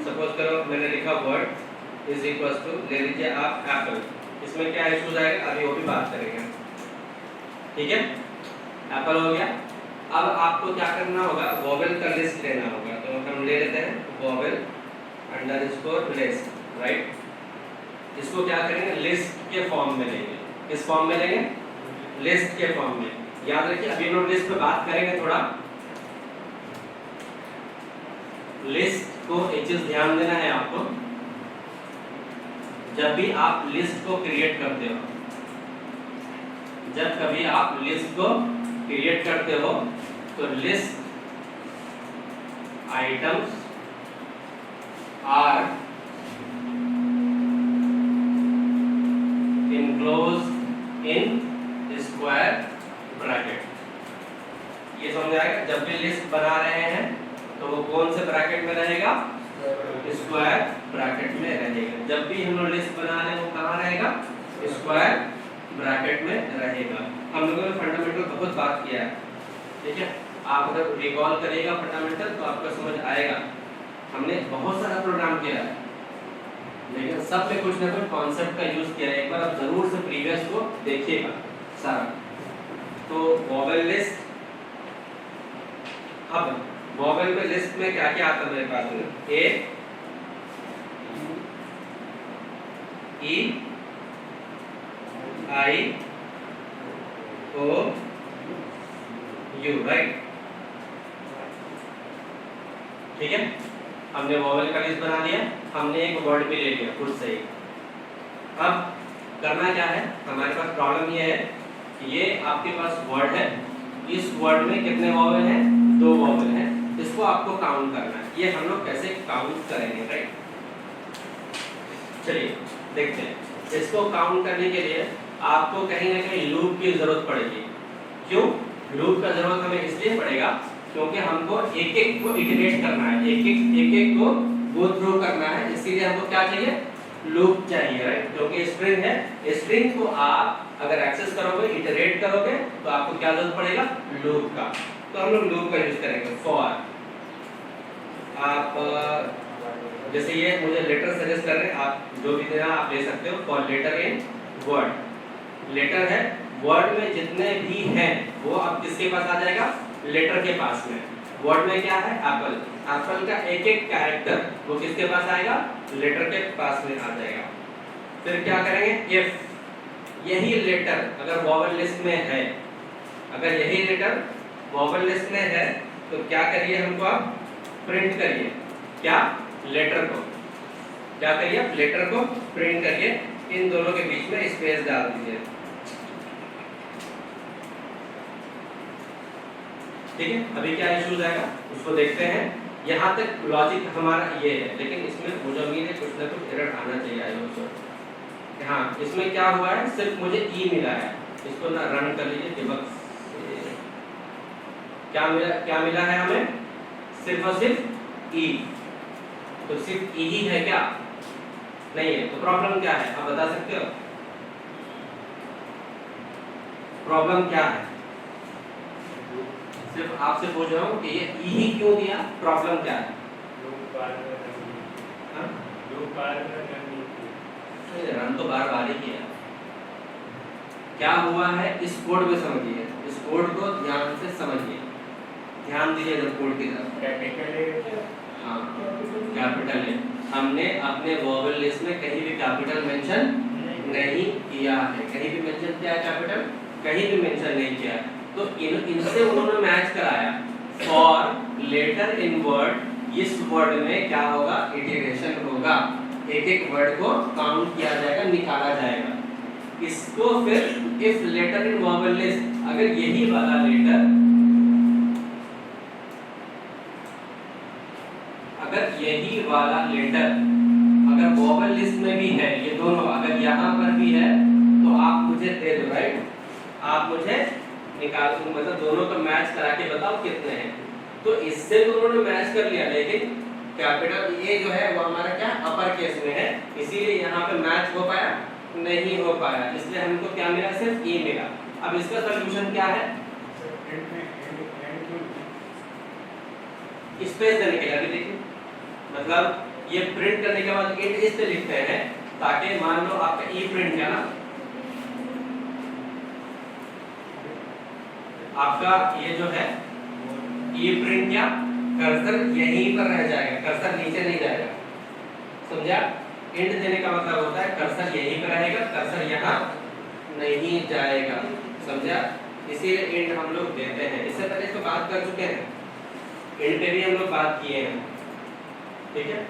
सपोज करो मैंने लिखा वर्ड इज इक्वल टू, ले लीजिए आप एप्पल। इसमें क्या इश्यूज आएगा अभी वो भी बात करेंगे, ठीक है। एप्पल हो गया। अब आपको क्या करना होगा, वॉवेल का लिस्ट लेना होगा। तो हम ले लेते हैं वॉवेल अंडरस्कोर लिस्ट, राइट। इसको क्या करेंगे, लिस्ट के फॉर्म में लेंगे। किस फॉर्म में लेंगे? लिस्ट के फॉर्म में। याद रखिए, अभी हम लोग लिस्ट पे बात करेंगे थोड़ा। लिस्ट को एक चीज ध्यान देना है आपको, जब भी आप लिस्ट को क्रिएट करते हो, जब कभी आप लिस्ट को क्रिएट करते हो तो list items are enclosed in square bracket. ये समझ आएगा। जब भी लिस्ट बना रहे हैं तो वो कौन से ब्रैकेट में रहेगा, स्क्वायर ब्रैकेट में रहेगा। जब भी हम लोग लिस्ट बना रहे हैं वो कहाँ रहेगा, स्क्वायर ब्रैकेट में रहेगा। हम लोगों ने फंडामेंटल बहुत बात किया है, ठीक है। आप अगर रिकॉल करिएगा फंडामेंटल तो आपको समझ आएगा। हमने बहुत सारा प्रोग्राम किया है लेकिन सब में कुछ ना कुछ कॉन्सेप्ट का यूज किया है। एक बार आप जरूर से प्रीवियस को देखिएगा सारा। तो वॉवेल लिस्ट, अब वॉवेल में लिस्ट में क्या क्या आता है मेरे पास में, ए ई आई ओ यू, राइट, ठीक है। हमने वॉवेल का लिस्ट बना दिया, हमने एक वर्ड भी ले लिया खुद से ही। अब करना क्या है, हमारे पास प्रॉब्लम ये है कि ये आपके पास वर्ड है, इस वर्ड में कितने वॉवेल हैं, 2 वॉवेल हैं, इसको आपको काउंट करना है। ये हम लोग कैसे काउंट करेंगे, राइट। चलिए देखते हैं। इसको काउंट करने के लिए आपको कहीं ना कहीं लूप की जरूरत पड़ेगी। क्यों लूप का जरूरत हमें इसलिए पड़ेगा क्योंकि हमको एक एक को इटरेट करना है, एक एक को गो थ्रू करना है, इसीलिए हमको क्या चाहिए, लूप चाहिए, राइट। क्योंकि स्ट्रिंग है, स्ट्रिंग को आप अगर एक्सेस करोगे, इटरेट करोगे तो आपको क्या जरूरत पड़ेगा, लूप का। तो हम लोग लूप का यूज करेंगे। फॉर आप जैसे ये मुझे लेटर सजेस्ट कर रहे हैं, आप जो भी देना आप ले सकते हो। For letter in word, letter है वर्ड में जितने भी हैं वो अब किसके पास आ जाएगा, लेटर के पास में। वर्ड में क्या है, एप्पल, एप्पल का एक एक कैरेक्टर वो किसके पास आएगा, लेटर के पास में आ जाएगा। फिर क्या करेंगे, इफ यही लेटर अगर वॉवेल लिस्ट में है, अगर यही लेटर वॉवेल लिस्ट में है तो क्या करिए, हमको आप प्रिंट करिए क्या, लेटर को, क्या करिए, लेटर को प्रिंट करिए। इन दोनों के बीच में स्पेस डाल दीजिए, ठीक है। अभी क्या इश्यूज आएगा उसको देखते हैं। यहाँ तक लॉजिक हमारा ये है, लेकिन इसमें मुझे उम्मीद है कुछ ना कुछ एरर आना चाहिए आई होप। हाँ, इसमें क्या हुआ है, सिर्फ मुझे ई मिला है। इसको ना रन कर लीजिए डिबग से। क्या मिला है हमें, सिर्फ और सिर्फ ई। तो सिर्फ ई ही है क्या, नहीं है। तो प्रॉब्लम क्या है, आप बता सकते हो प्रॉब्लम क्या है। सिर्फ आपसे पूछ रहा हूँ कि ये ई ही क्यों दिया, प्रॉब्लम क्या है। रन तो बार बार ही किया। क्या हुआ है इस कोड में समझिए, इस कोड को ध्यान से समझिए, ध्यान दीजिए जब कोड की तरफ। हाँ, कैपिटल है। हमने अपने वॉवेल लिस्ट में कहीं भी कैपिटल मेंशन नहीं किया है, कहीं भी मेंशन किया है कैपिटल, कहीं भी मेंशन नहीं किया है। तो इनसे उन्होंने मैच कराया। फॉर लेटर इन वर्ड, इस वर्ड में क्या होगा, इटरेशन होगा, एक एक वर्ड को काउंट किया जाएगा, निकाला जाएगा। इसको फिर if letter in vowel list, अगर यही वाला लेटर, अगर यही वाला लेटर अगर वॉवेल लिस्ट में भी है, ये दोनों अगर यहाँ पर भी है तो आप मुझे दे दो, राइट। आप मुझे निकाल, मतलब दोनों को मैच करा के बताओ कितने हैं। तो इससे तो उन्होंने मैच कर लिया, लेकिन कैपिटल ए जो है वो हमारा क्या, अपर केस में है, इसीलिए यहाँ पे मैच हो पाया नहीं हो पाया, इसलिए हमको क्या मिला, सिर्फ ए मिला। अब इसका सॉल्यूशन क्या है, स्पेस देने के लिए। अभी देखिए, मतलब ये प्रिंट करने के बाद इंट इस पे लिखते हैं ताकि मान लो आपका ई प्रिंट है ना, आपका ये जो है ई प्रिंट, क्या कर्सर यहीं पर रह जाएगा, कर्सर नीचे नहीं जाएगा, समझा। इंट देने का मतलब होता है कर्सर यहीं पर रहेगा, कर्सर यहाँ नहीं जाएगा, समझा। इसीलिए इंट हम लोग देते हैं। इससे पहले इसको बात कर चुके हैं, इंट पे भी हम लोग बात किए हैं, ठीक है।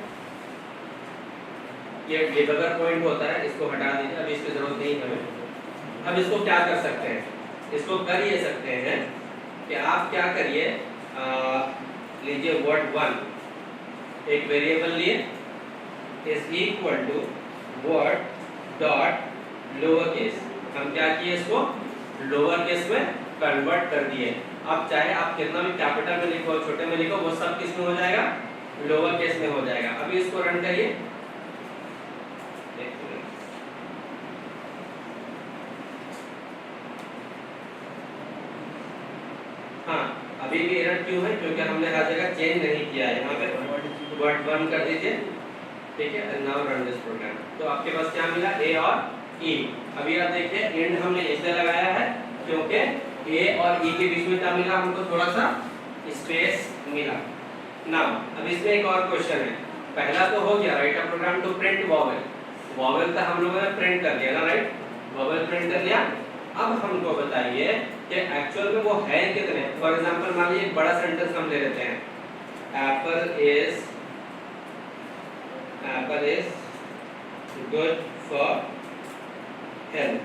ये डिबगर पॉइंट होता है, इसको हटा दीजिए, अभी इसकी जरूरत नहीं है हमें। अब इसको क्या कर सकते हैं, इसको कर ये सकते हैं कि आप क्या करिए, लीजिए वर्ड 1 एक वेरिएबल लिए, is equal to word dot lower case. हम क्या किए, इसको लोअर केस में कन्वर्ट कर दिए। अब चाहे आप कितना भी कैपिटल में लिखो छोटे में लिखो वो सब किस में हो जाएगा, लोअर केस में हो जाएगा। अभी इसको रन करिए। एक मिनट। हाँ अभी भी एरर क्यों है, क्योंकि हमने हर जगह चेंज नहीं किया है। यहाँ पे वर्ड बंद कर दीजिए, ठीक है। And now run this program. तो आपके पास क्या मिला, ए और ई। अभी आप देखिए एंड हमने इसलिए लगाया है क्योंकि ए और ई के बीच में क्या मिला, हमको थोड़ा सा स्पेस मिला। नाउ अब इसमें एक और क्वेश्चन है। पहला तो हो गया write a program to print vowel. Vowel तो हम लोगों ने प्रिंट कर दिया ना, राइट, वॉवेल प्रिंट कर लिया। अब हमको बताइए कि एक्चुअल में वो है कितने। फॉर एग्जांपल मान लीजिए एक बड़ा सेंटेंस हम ले लेते हैं, Apple is good for health,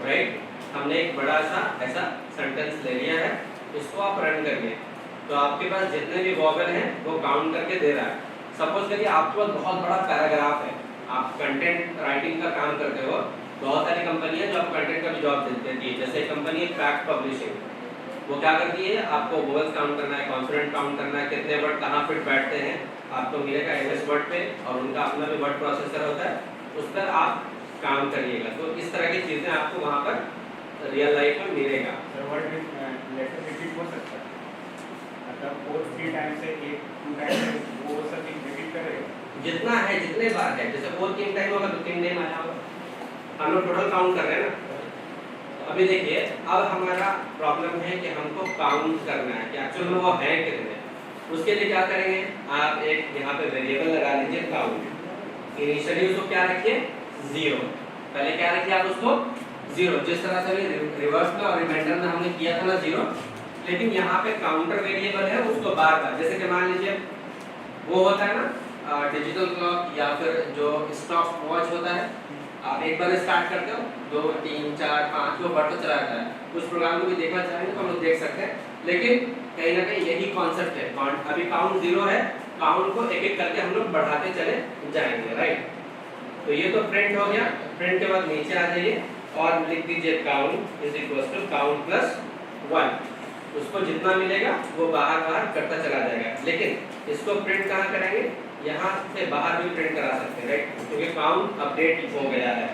right. हमने एक बड़ा सा ऐसा सेंटेंस ले लिया है, इसको आप रन करिए तो आपके पास जितने भी वॉवेल हैं वो काउंट करके दे रहा है। सपोज करिए आपके पास बहुत बड़ा पैराग्राफ है, आप कंटेंट राइटिंग का काम करते हो। बहुत सारी कंपनियां जो आपको कंटेंट का भी जॉब देती है, जैसे कंपनी है फैक्ट पब्लिशिंग, वो क्या करती है, आपको वॉवेल्स काउंट करना है, कॉन्सोनेंट काउंट करना है, कितने वर्ड कहाँ फिट बैठते हैं आपको मिलेगा एमएस वर्ड पे, और उनका अपना भी वर्ड प्रोसेसर होता है, उस पर आप काम करिएगा। तो इस तरह की चीज़ें आपको वहाँ पर रियल लाइफ में मिलेगा। लेटर रिपीट हो सकता है, मतलब वो 3 टाइम से 1-2 टाइम से वो सब रिपीट करेगा जितना है, जितने बार है, जैसे और 3 टाइम होगा तो 3 टाइम आया होगा। हम लोग टोटल काउंट कर रहे हैं ना। तो अभी देखिए अब हमारा प्रॉब्लम है कि हमको काउंट करना है कि एक्चुअल में वो है कितने। उसके लिए क्या करेंगे, आप एक यहाँ पे वेरिएबल लगा लीजिए काउंट। इनिशियली उसको क्या रखिए, 0। पहले क्या रखिए आप उसको 0, जिस तरह से रिवर्स में और रिमाइंडर में हमने किया था ना 0। लेकिन यहाँ पे काउंटर वेरिएबल है, उसको बार बार, जैसे कि मान लीजिए वो होता है ना डिजिटल क्लॉक या फिर जो स्टॉप वॉच होता है, आप एक बार स्टार्ट करते हो 2 3 4 5 वो बढ़ता चला जाता है। उस प्रोग्राम को भी देखना चाहेंगे तो हम लोग देख सकते हैं, लेकिन कहीं ना कहीं यही कॉन्सेप्ट है। काउंट अभी काउंट 0 है, काउंट को एक एक करके हम लोग बढ़ाते चले जाएंगे, राइट। तो ये तो प्रिंट हो गया। प्रिंट के बाद नीचे आ जाइए और लिख दीजिए count is equal to count plus 1। उसको जितना मिलेगा वो बाहर बाहर करता चला जाएगा। लेकिन इसको प्रिंट कहाँ करेंगे, यहाँ से बाहर भी प्रिंट करा सकते हैं, राइट, क्योंकि काउंट अपडेट हो गया है।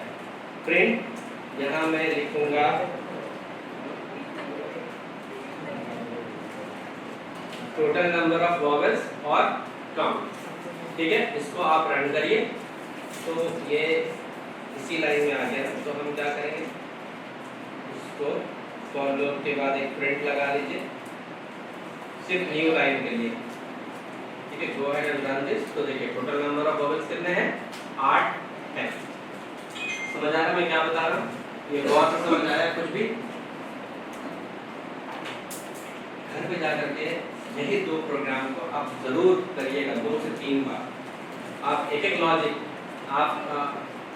प्रिंट यहाँ मैं लिखूंगा टोटल नंबर ऑफ वॉवेल्स और काउंट, ठीक है। इसको आप रन करिए तो ये इसी लाइन में आ गया। तो हम क्या करेंगे, इसको फॉर लूप के बाद एक प्रिंट लगा लीजिए सिर्फ न्यू लाइन के लिए, ठीक है। Go ahead and run this. तो देखिए टोटल नंबर ऑफ वॉवेल्स कितने हैं, 8 है। समझ आ रहा है मैं क्या बता रहा हूँ, ये बहुत समझ आया कुछ भी। घर पे जाकर के यही 2 प्रोग्राम को आप जरूर करिएगा 2 से 3 बार। आप एक एक लॉजिक आप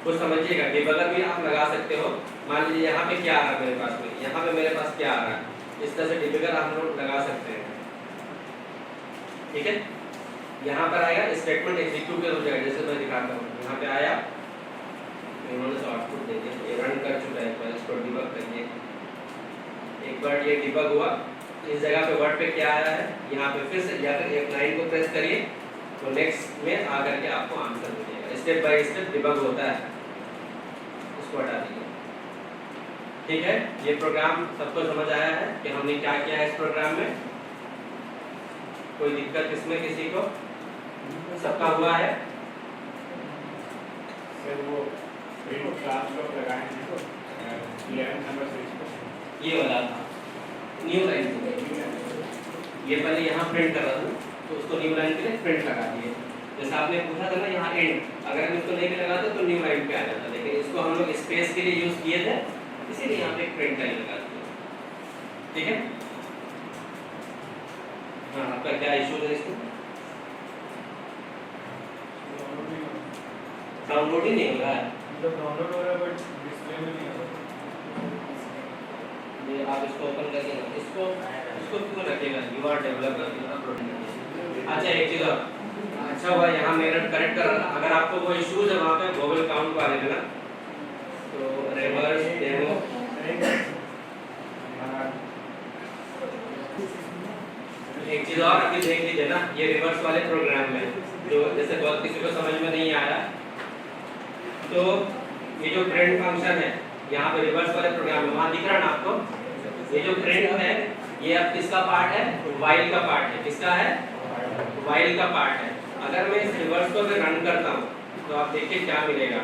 कुछ समझिएगा। डिबगर भी आप लगा सकते हो। मान लीजिए यहाँ पे क्या आ रहा है मेरे पास में, यहाँ पे मेरे पास क्या आ रहा है, इस तरह से डिबगर आप लोग लगा सकते हैं, ठीक है। यहाँ पर आएगा स्टेटमेंट एग्जीक्यूट हो जाएगा, जैसे मैं दिखाता हूँ। यहाँ पे आया, इन्होंने तो आउटपुट दे दिया, ये रन कर चुका है। इसको डिबग करिए, एक बार ये डिबग हुआ, इस जगह पे वर्ड पे क्या आया है, यहाँ पे फिर से या फिर F9 को प्रेस करिए तो नेक्स्ट में आकर के आपको आंसर मिलेगा। स्टेप बाय स्टेप डिबग होता है, उसको हटा दीजिए, ठीक है। ये प्रोग्राम सबको समझ आया है कि हमने क्या किया है इस प्रोग्राम में। कोई दिक्कत इसमें किसी को, सबका हुआ है। सर वो प्रिंट क्लास लोग लगाए हैं तो 11 नंबर से इसको ये वाला था न्यू लाइन, ये पहले यहाँ प्रिंट कर रहा था तो उसको न्यू लाइन के लिए प्रिंट लगा दिए। जैसे आपने पूछा था ना यहाँ एंड, अगर हम इसको नहीं भी लगाते तो न्यू लाइन पे आ जाता, लेकिन इसको हम लोग स्पेस के लिए यूज किए थे, इसीलिए यहाँ पे प्रिंट लाइन लगा दिया, ठीक है। हाँ, आपका क्या इशू है इसमें, डाउनलोड ही नहीं हो रहा है। डाउनलोड हो रहा है बट डिस्प्ले में नहीं आ रहा। ये आप इसको ओपन करके ना, इसको क्यों रखिएगा, you are developer, you are programmer. अच्छा एक चीज़ और, अच्छा हुआ यहाँ मैंने करेक्ट कर रहा। अगर आपको वो इश्यूज है वहाँ पे वॉवेल काउंट वाले में ना, तो रिवर्स डेमो और अभी देख लीजिए ना, ये रिवर्स वाले प्रोग्राम में जो जैसे बहुत किसी को समझ में नहीं आया, तो ये जो प्रिंट फंक्शन है यहाँ पे रिवर्स वाले प्रोग्राम में वहाँ दिख रहा है ना आपको, ये जो प्रिंट है ये अब किसका पार्ट है, वाइल का पार्ट है। किसका है, वाइल का पार्ट है। अगर मैं इस रिवर्स को अगर रन करता हूँ तो आप देखिए क्या मिलेगा,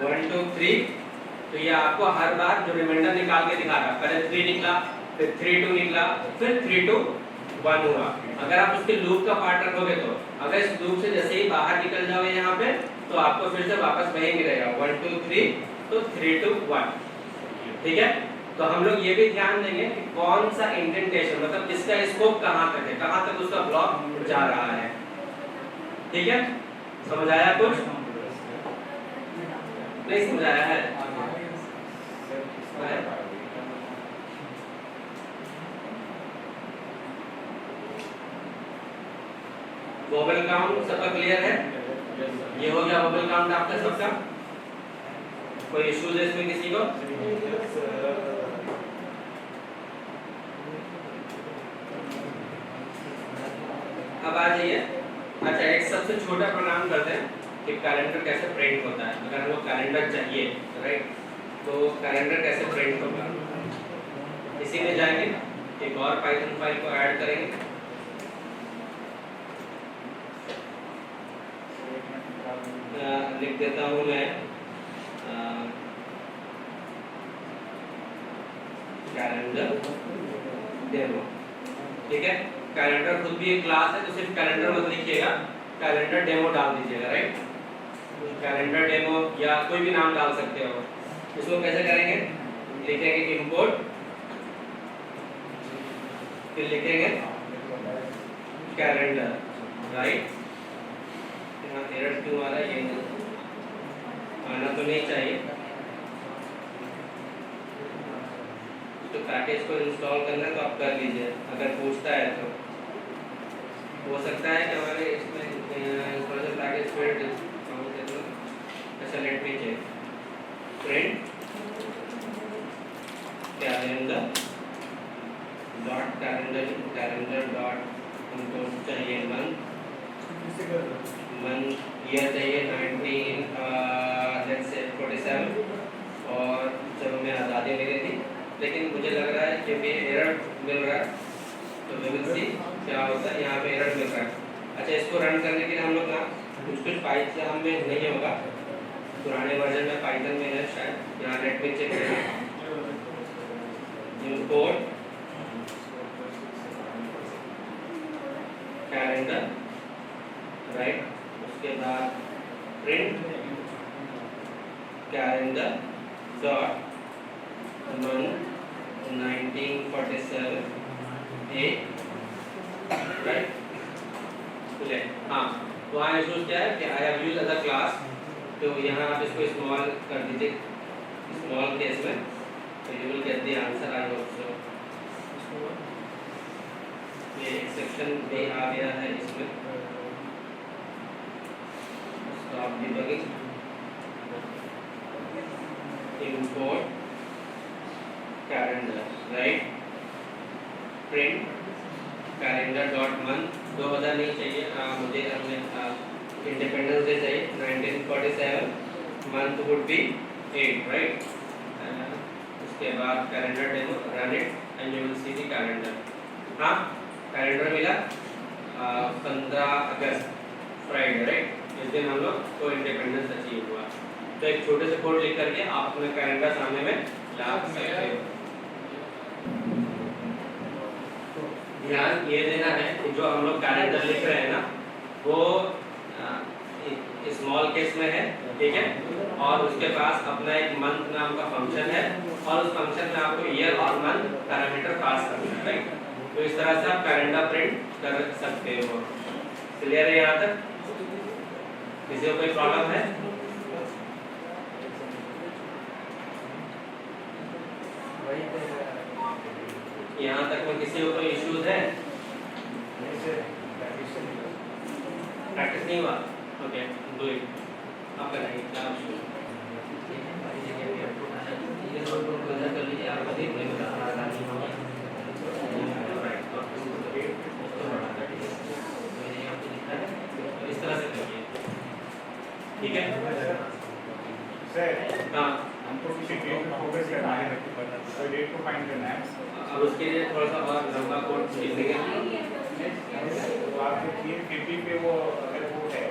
1 2 3, तो ये आपको हर बार जो रिमाइंडर निकाल के दिखा रहा है, पहले 3 निकला, फिर 3 2 निकला, फिर 3 2 1 हुआ। अगर आप उसके लूप का पार्ट रखोगे तो अगर इस लूप से जैसे ही बाहर निकल जाओगे यहाँ पे तो आपको फिर से वापस वही मिलेगा 1 2 3, तो 3 2 1। ठीक है, तो हम लोग ये भी ध्यान देंगे कि कौन सा इंडेंटेशन, मतलब इसका स्कोप कहाँ तक है, कहाँ तक उसका ब्लॉक जा रहा है। ठीक है, समझ आया कुछ, नहीं समझ आया है? वोवेल काउंट सबका क्लियर है? ये हो गया वोवेल काउंट आपका सबका। कोई इश्यूज है इसमें किसी को? अब आ जाइए, अच्छा एक सबसे छोटा प्रोग्राम करते हैं कि कैलेंडर कैसे प्रिंट होता है। अगर हमको कैलेंडर चाहिए, राइट, तो कैलेंडर कैसे प्रिंट होगा, इसी में जाएंगे, एक और पाइथन फाइल को ऐड करेंगे। लिख देता हूँ मैं कैलेंडर डेमो। ठीक है, कैलेंडर खुद भी एक क्लास है, तो सिर्फ कैलेंडर मत लिखिएगा, कैलेंडर डेमो डाल दीजिएगा, राइट। कैलेंडर डेमो या कोई भी नाम डाल सकते हो। इसको कैसे करेंगे, लिखेंगे इंपोर्ट, फिर लिखेंगे कैलेंडर, राइट। यहाँ एरर क्यों आ रहा है, ये आना तो नहीं चाहिए। तो पैकेज को इंस्टॉल करना है तो आप कर लीजिए, अगर पूछता है तो हो सकता है कि हमारे इसमें इंस्टॉलेशन पैकेज फिल्ड ऐसा let me check print calendar dot calendar dot हमको चाहिए मंथ ईयर चाहिए 1947 और जब हमें आज़ादी मिली थी। लेकिन मुझे लग रहा है क्योंकि एरर मिल रहा है तो वी विल सी क्या होता है, यहाँ पे एरर मिल रहा है। अच्छा, इसको रन करने के लिए हम लोग ना कुछ पाइथन में नहीं होगा, पुराने वर्जन में पाइथन में है शायद, यहाँ लेट मी चेक करें। इंपोर्ट कैलेंडर, राइट, उसके बाद प्रिंट कैलेंडर डॉट मंथ 1947 ए, राइट। हाँ, तो वहाँ इशूज क्या है कि I have used as a class, तो यहाँ आप इसको स्मॉल कर दीजिए, स्मॉल केस में, तो you will get the answer. I hope so. ये एक्सेप्शन भी आ गया है इसमें, stop debugging, import calendar, right, print calendar dot month 2000 नहीं चाहिए, मुझे इंडिपेंडेंस डे चाहिए 1947, मंथ वुड बी 8, राइट। उसके बाद calendar demo, run it and you will see the calendar. हाँ, कैलेंडर मिला 15 अगस्त फ्राइडे, राइट, इस दिन हम लोग को इंडिपेंडेंस अचीव हुआ। तो एक छोटे से कोड लिख करके आप अपने कैलेंडर सामने में ला सकते हो। ध्यान ये देना है कि जो हम लोग कैलेंडर लिख रहे हैं ना वो स्मॉल केस में है, ठीक है, और उसके पास अपना एक मंथ नाम का फंक्शन है और उस फंक्शन में आपको ईयर और मंथ पैरामीटर पास करना है, राइट। तो इस तरह से आप कैलेंडर प्रिंट कर सकते हो। क्लियर है यहाँ तक? किसी को कोई प्रॉब्लम है? यहाँ तक में किसी को कोई इश्यूज है? प्रैक्टिस नहीं हुआ? Okay, do it. आप कराइए, क्या इशू कर लीजिए, आप फाइंड करना है। अब उसके लिए थोड़ा सा और लंबा कोड लिखेंगे। तो आप देखिए 50 पे वो अगर वो है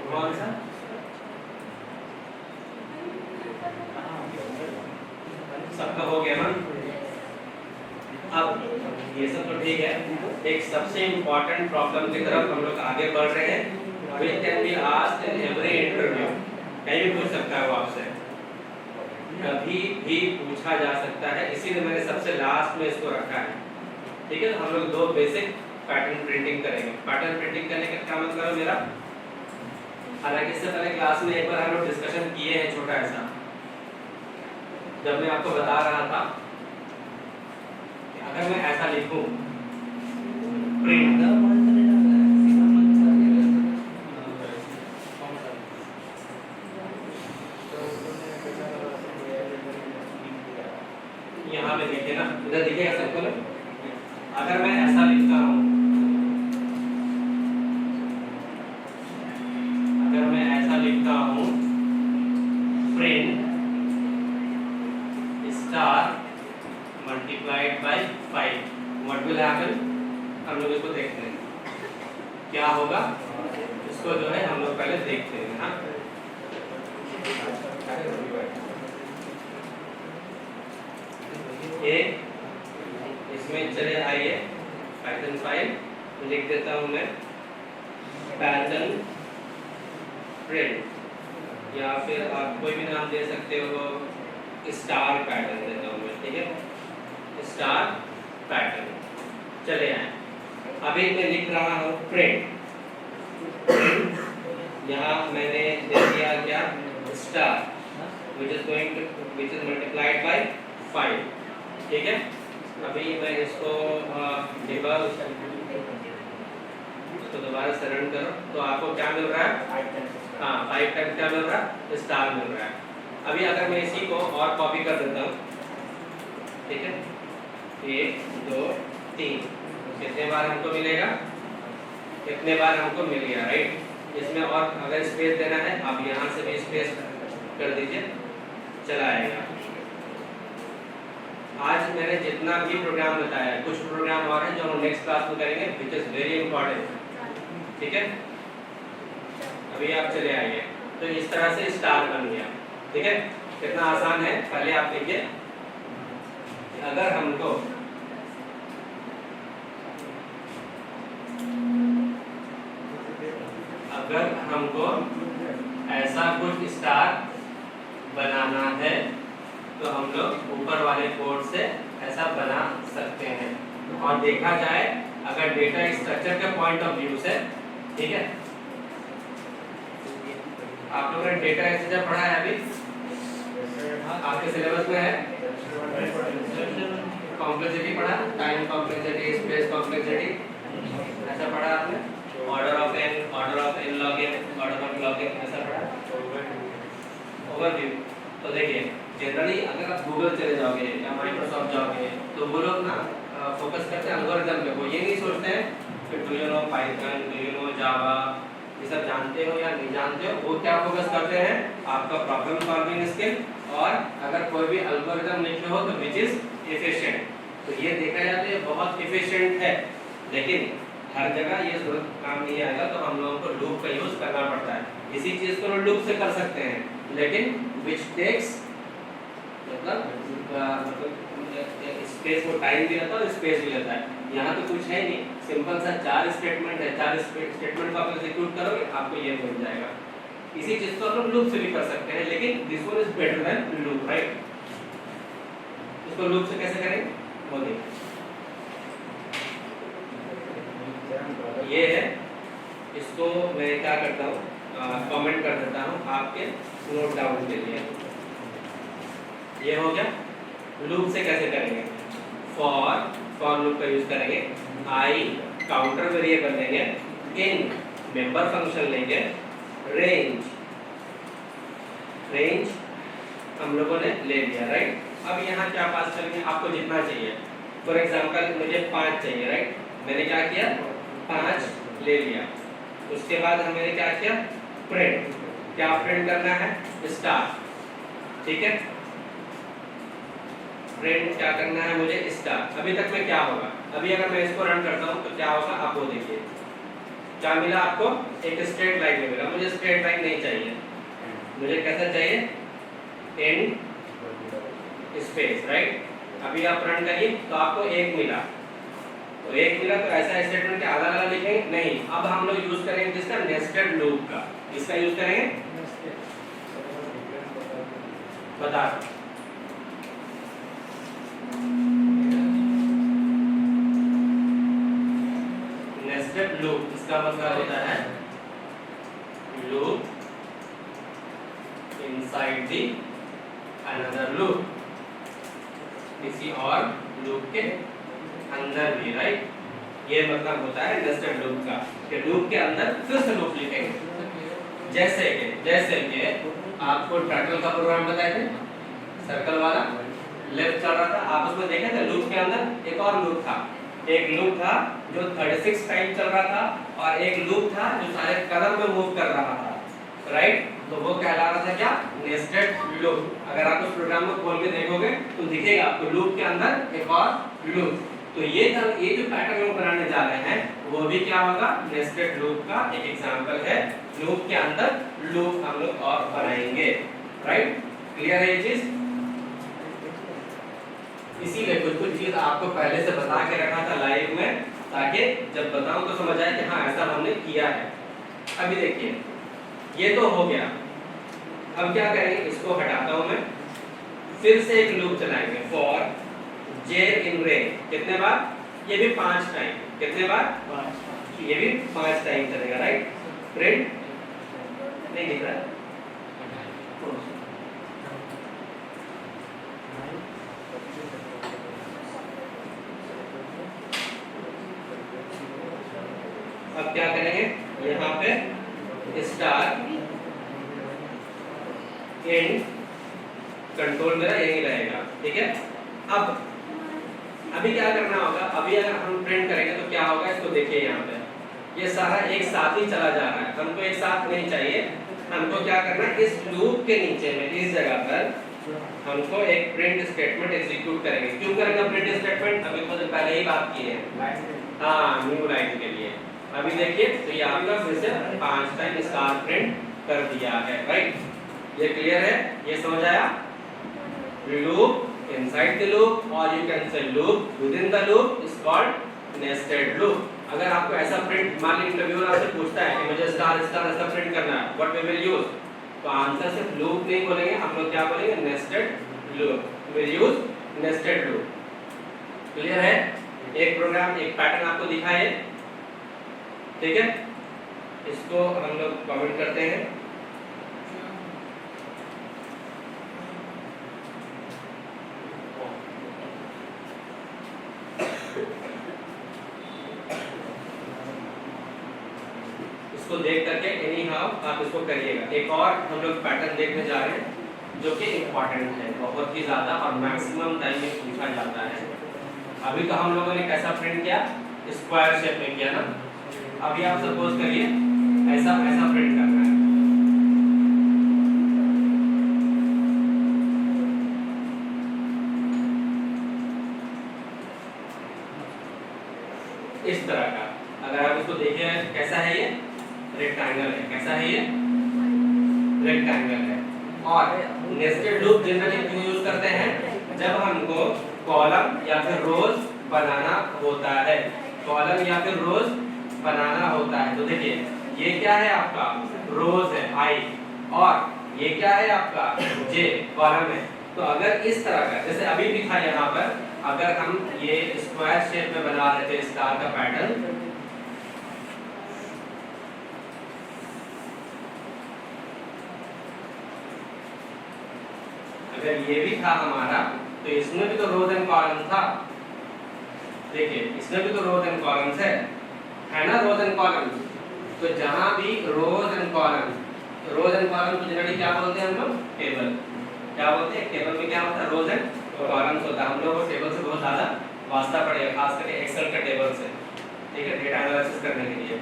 कौन सा? सबका हो गया ना? अब ये सब तो ठीक है, एक सबसे इम्पोर्टेंट प्रॉब्लम की तरफ हम लोग आगे बढ़ रहे हैं। Which can be asked in every interview, कहीं भी पूछ सकता है वो आपसे, कभी भी पूछा जा सकता है, इसीलिए मैंने सबसे लास्ट में इसको रखा है। ठीक है, हम लोग दो बेसिक पैटर्न प्रिंटिंग करेंगे। पैटर्न प्रिंटिंग करने का क्या मतलब है मेरा? हालांकि इससे पहले क्लास में एक बार हम लोग डिस्कशन किए हैं छोटा ऐसा, जब मैं आपको बता रहा था कि अगर मैं ऐसा लिखूं प्रिंट, यहाँ पे देखिए ना, इधर दिखेगा सबको ना? अगर मैं ऐसा लिखता हूँ, अगर मैं ऐसा लिखता हूँ print star multiplied by 5, what will happen? हम लोग इसको देखते हैं क्या होगा। इसको जो है हम लोग पहले देखते हैं। हाँ, एक इसमें चले आइए पैटर्न फाइल, लिख देता हूं मैं पैटर्न प्रिंट, या फिर आप कोई भी नाम दे सकते हो, स्टार पैटर्न देता हूं मैं। ठीक है, स्टार पैटर्न चले आए। अभी मैं लिख रहा हूं प्रिंट, यहाँ मैंने दे दिया क्या? Star which is multiplied by 5। ठीक है, अभी मैं इसको दोबारा से रन करो तो आपको क्या मिल रहा है? हाँ, 5 टाइम्स क्या मिल रहा है? स्टार मिल रहा है। अभी अगर मैं इसी को और कॉपी कर देता हूँ, ठीक है, 1 2 3, कितने बार हमको मिलेगा? कितने बार हमको मिल गया, राइट? इसमें और अगर स्पेस देना है आप यहाँ से भी स्पेस कर दीजिए, चला आएगा। आज मैंने जितना भी प्रोग्राम बताया, कुछ प्रोग्राम और हैं जो हम नेक्स्ट क्लास में करेंगे, विच इज वेरी इंपॉर्टेंट। ठीक है, अभी आप चले आइए। तो इस तरह से स्टार बन गया। ठीक है, कितना आसान है। पहले आप देखिए, अगर हमको ऐसा कुछ स्टार बनाना है तो हम लोग ऊपर वाले कोड से ऐसा बना सकते हैं। और देखा जाए अगर डेटा स्ट्रक्चर के पॉइंट ऑफ व्यू से, ठीक है, आप लोगों ने डेटा स्ट्रक्चर पढ़ा है अभी? आपके सिलेबस में है? कॉम्प्लेक्सिटी पढ़ा, टाइम कॉम्प्लेक्सिटी, स्पेस कॉम्प्लेक्सिटी, ऐसा पढ़ा आपने? Order of N log N, order of log N, ऐसा पढ़ा? ओवरव्यू। तो देखिए, जनरली अगर आप गूगल चले जाओगे या माइक्रोसॉफ्ट जाओगे तो वो लोग ना फोकस करते हैं एल्गोरिथम पे। वो ये नहीं सोचते हैं कि do you know Python, do you know Java, ये सब जानते हो या नहीं जानते हो। वो क्या फोकस करते हैं? आपका प्रॉब्लम सॉल्विंग स्किल, और अगर कोई भी एल्गोरिथम लिखे हो तो विच इज एफिशिएंट। तो ये देखा जाए तो ये बहुत एफिशिएंट है, लेकिन हर जगह ये जरूरत काम नहीं आएगा, तो हम लोगों को लूप का यूज करना पड़ता है। इसी चीज को लूप से कर सकते हैं, लेकिन विच टेक्स मतलब स्पेस को टाइम भी रहता है और स्पेस भी रहता है। यहाँ तो कुछ है नहीं, सिंपल सा 4 स्टेटमेंट है, 4 स्टेटमेंट को आप एग्जीक्यूट करोगे आपको ये मिल जाएगा। इसी चीज को हम लूप से भी कर सकते हैं, लेकिन this one is better than loop, right? इसको लूप से कैसे करेंगे वो देखिए। ये है, इसको मैं क्या करता हूँ, कमेंट कर देता हूँ आपके नोट डाउन के लिए। ये हो गया। लूप से कैसे करेंगे? फॉर लूप का यूज करेंगे। आई काउंटर वेरिएबल लेंगे, इन मेंबर फंक्शन लेंगे, रेंज हम लोगों ने ले लिया, राइट? अब यहाँ क्या पास करेंगे? आपको जितना चाहिए। फॉर एग्जांपल मुझे 5 चाहिए, राइट? मैंने क्या किया? 5 ले लिया। उसके बाद हमने क्या किया? प्रिंट। क्या प्रिंट करना है? स्टार। ठीक है, प्रिंट क्या करना है मुझे स्टार। अभी तक में क्या होगा, अभी अगर मैं इसको रन करता हूँ तो क्या होगा आप वो देखिए क्या मिला आपको, एक स्ट्रेट लाइन में मिला। मुझे स्ट्रेट लाइन नहीं चाहिए, मुझे कैसा चाहिए, एंड स्पेस, राइट। अभी आप रन करिए तो आपको एक मिला, तो एक मिला तो ऐसा स्टेटमेंट के अलग अलग लिखेंगे नहीं। अब हम लोग यूज करेंगे जिसका नेस्टेड लूप का, इसका यूज करेंगे बता नेस्टेड लूप। इसका मतलब होता है loop inside the another loop, किसी और लूप के अंदर भी, राइट। ये मतलब होता है नेस्टेड लूप का कि लूप के अंदर फिर से लूप लिखेंगे। जैसे कि आपको टर्टल का प्रोग्राम बताए थे, सर्कल वाला लेफ्ट चल रहा था, आप उसमें देखे थे लूप के अंदर एक और लूप था, एक लूप था जो 36 टाइम चल रहा था और एक लूप था जो सारे कदम में मूव कर रहा था, राइट। तो वो कहला रहा था क्या, नेस्टेड लूप। अगर आप उस प्रोग्राम को खोल के देखोगे तो दिखेगा आपको लूप के अंदर एक और लूप। तो ये जो पैटर्न हम बनाने जा रहे हैं वो भी क्या होगा, नेस्टेड लूप का एक एग्जांपल है। लूप के अंदर लूप हम लोग और बनाएंगे, राइट। क्लियर है ये चीज। इसीलिए कुछ चीज आपको पहले से बता के रखा था लाइव में, ताकि जब बताऊं तो समझ आए कि हाँ ऐसा हमने किया है। अभी देखिए ये तो हो गया, अब क्या करेंगे, इसको हटाता हूं मैं, फिर से एक लूप चलाएंगे फॉर जे इन रे। कितने बार, ये भी 5 टाइम, कितने बार 5, ये भी 5 टाइम चलेगा, राइट। प्रिंट नहीं दिख रहा है, अब क्या करेंगे यहाँ पे स्टार एंड कंट्रोल मेरा यही रहेगा, ठीक है। अब अभी क्या करना होगा, अभी अगर हम प्रिंट करेंगे तो क्या होगा, इसको देखिए यहाँ पे ये सारा एक साथ ही चला जा रहा है, हमको एक साथ नहीं चाहिए। हमको क्या करना है, इस लूप के नीचे में इस जगह पर हमको एक प्रिंट स्टेटमेंट एग्जीक्यूट करेंगे। क्यों करेंगे प्रिंट स्टेटमेंट, अभी कुछ पहले ही बात की है, हाँ न्यू लाइन के लिए। अभी देखिए तो ये आपका फिर से 5 टाइम स्टार प्रिंट कर दिया है, राइट। ये क्लियर है, ये समझ आया। Loop inside the loop or you can say loop within the loop is called nested loop। अगर आपको ऐसा प्रिंट, मान लीजिए इंटरव्यूअर आपसे पूछता है कि मुझे स्टार स्टार ऐसा प्रिंट करना है, व्हाट वी विल यूज, तो आंसर सिर्फ लूप नहीं बोलेंगे, हम लोग क्या बोलेंगे, nested loop, will use nested loop. Clear है। एक प्रोग्राम एक पैटर्न आपको दिखाए, ठीक है, इसको हम लोग कमेंट करते हैं। इसको देख करके एनी हाउ आप इसको करिएगा। एक और हम लोग पैटर्न देखने जा रहे हैं जो कि इम्पोर्टेंट है, बहुत ही ज़्यादा और मैक्सिमम टाइम में पूछा जाता है। अभी तो हम लोगों ने कैसा प्रिंट किया, स्क्वायर शेप में किया ना। अभी आप सपोज करिए ऐसा ऐसा प्रिंट करना है, इस तरह का। अगर आप इसको देखिए कैसा है, ये रेक्टेंगल है, कैसा है ये रेक्टेंगल है। और नेस्टेड लूप जनरली क्यों यूज करते हैं, जब हमको कॉलम या फिर रोज बनाना होता है, कॉलम या फिर रोज बनाना होता है। तो देखिए ये क्या है आपका, रोज है आई, और ये क्या है आपका जे, कॉलम है। तो अगर इस तरह का, जैसे अभी भी था यहाँ पर, अगर हम ये स्क्वायर शेप में बना रहे थे स्टार का पैटर्न, अगर ये भी था हमारा, तो इसमें भी तो रोज एंड कॉलम था। देखिए इसमें भी तो रोज एंड कॉलम्स है ना, रोज एंड कॉलम्स। तो जहां भी रोज एंड कॉलम, तो रोज एंड कॉलम को जनरली क्या बोलते हैं हम लोग, टेबल। क्या बोलते हैं, टेबल में क्या होता है, रोज एंड कॉलम्स होता है। हम लोग को टेबल से बहुत ज़्यादा वास्ता पड़ेगा, खास करके एक्सेल के टेबल से, ठीक है, डेटा एनालिसिस करने के लिए।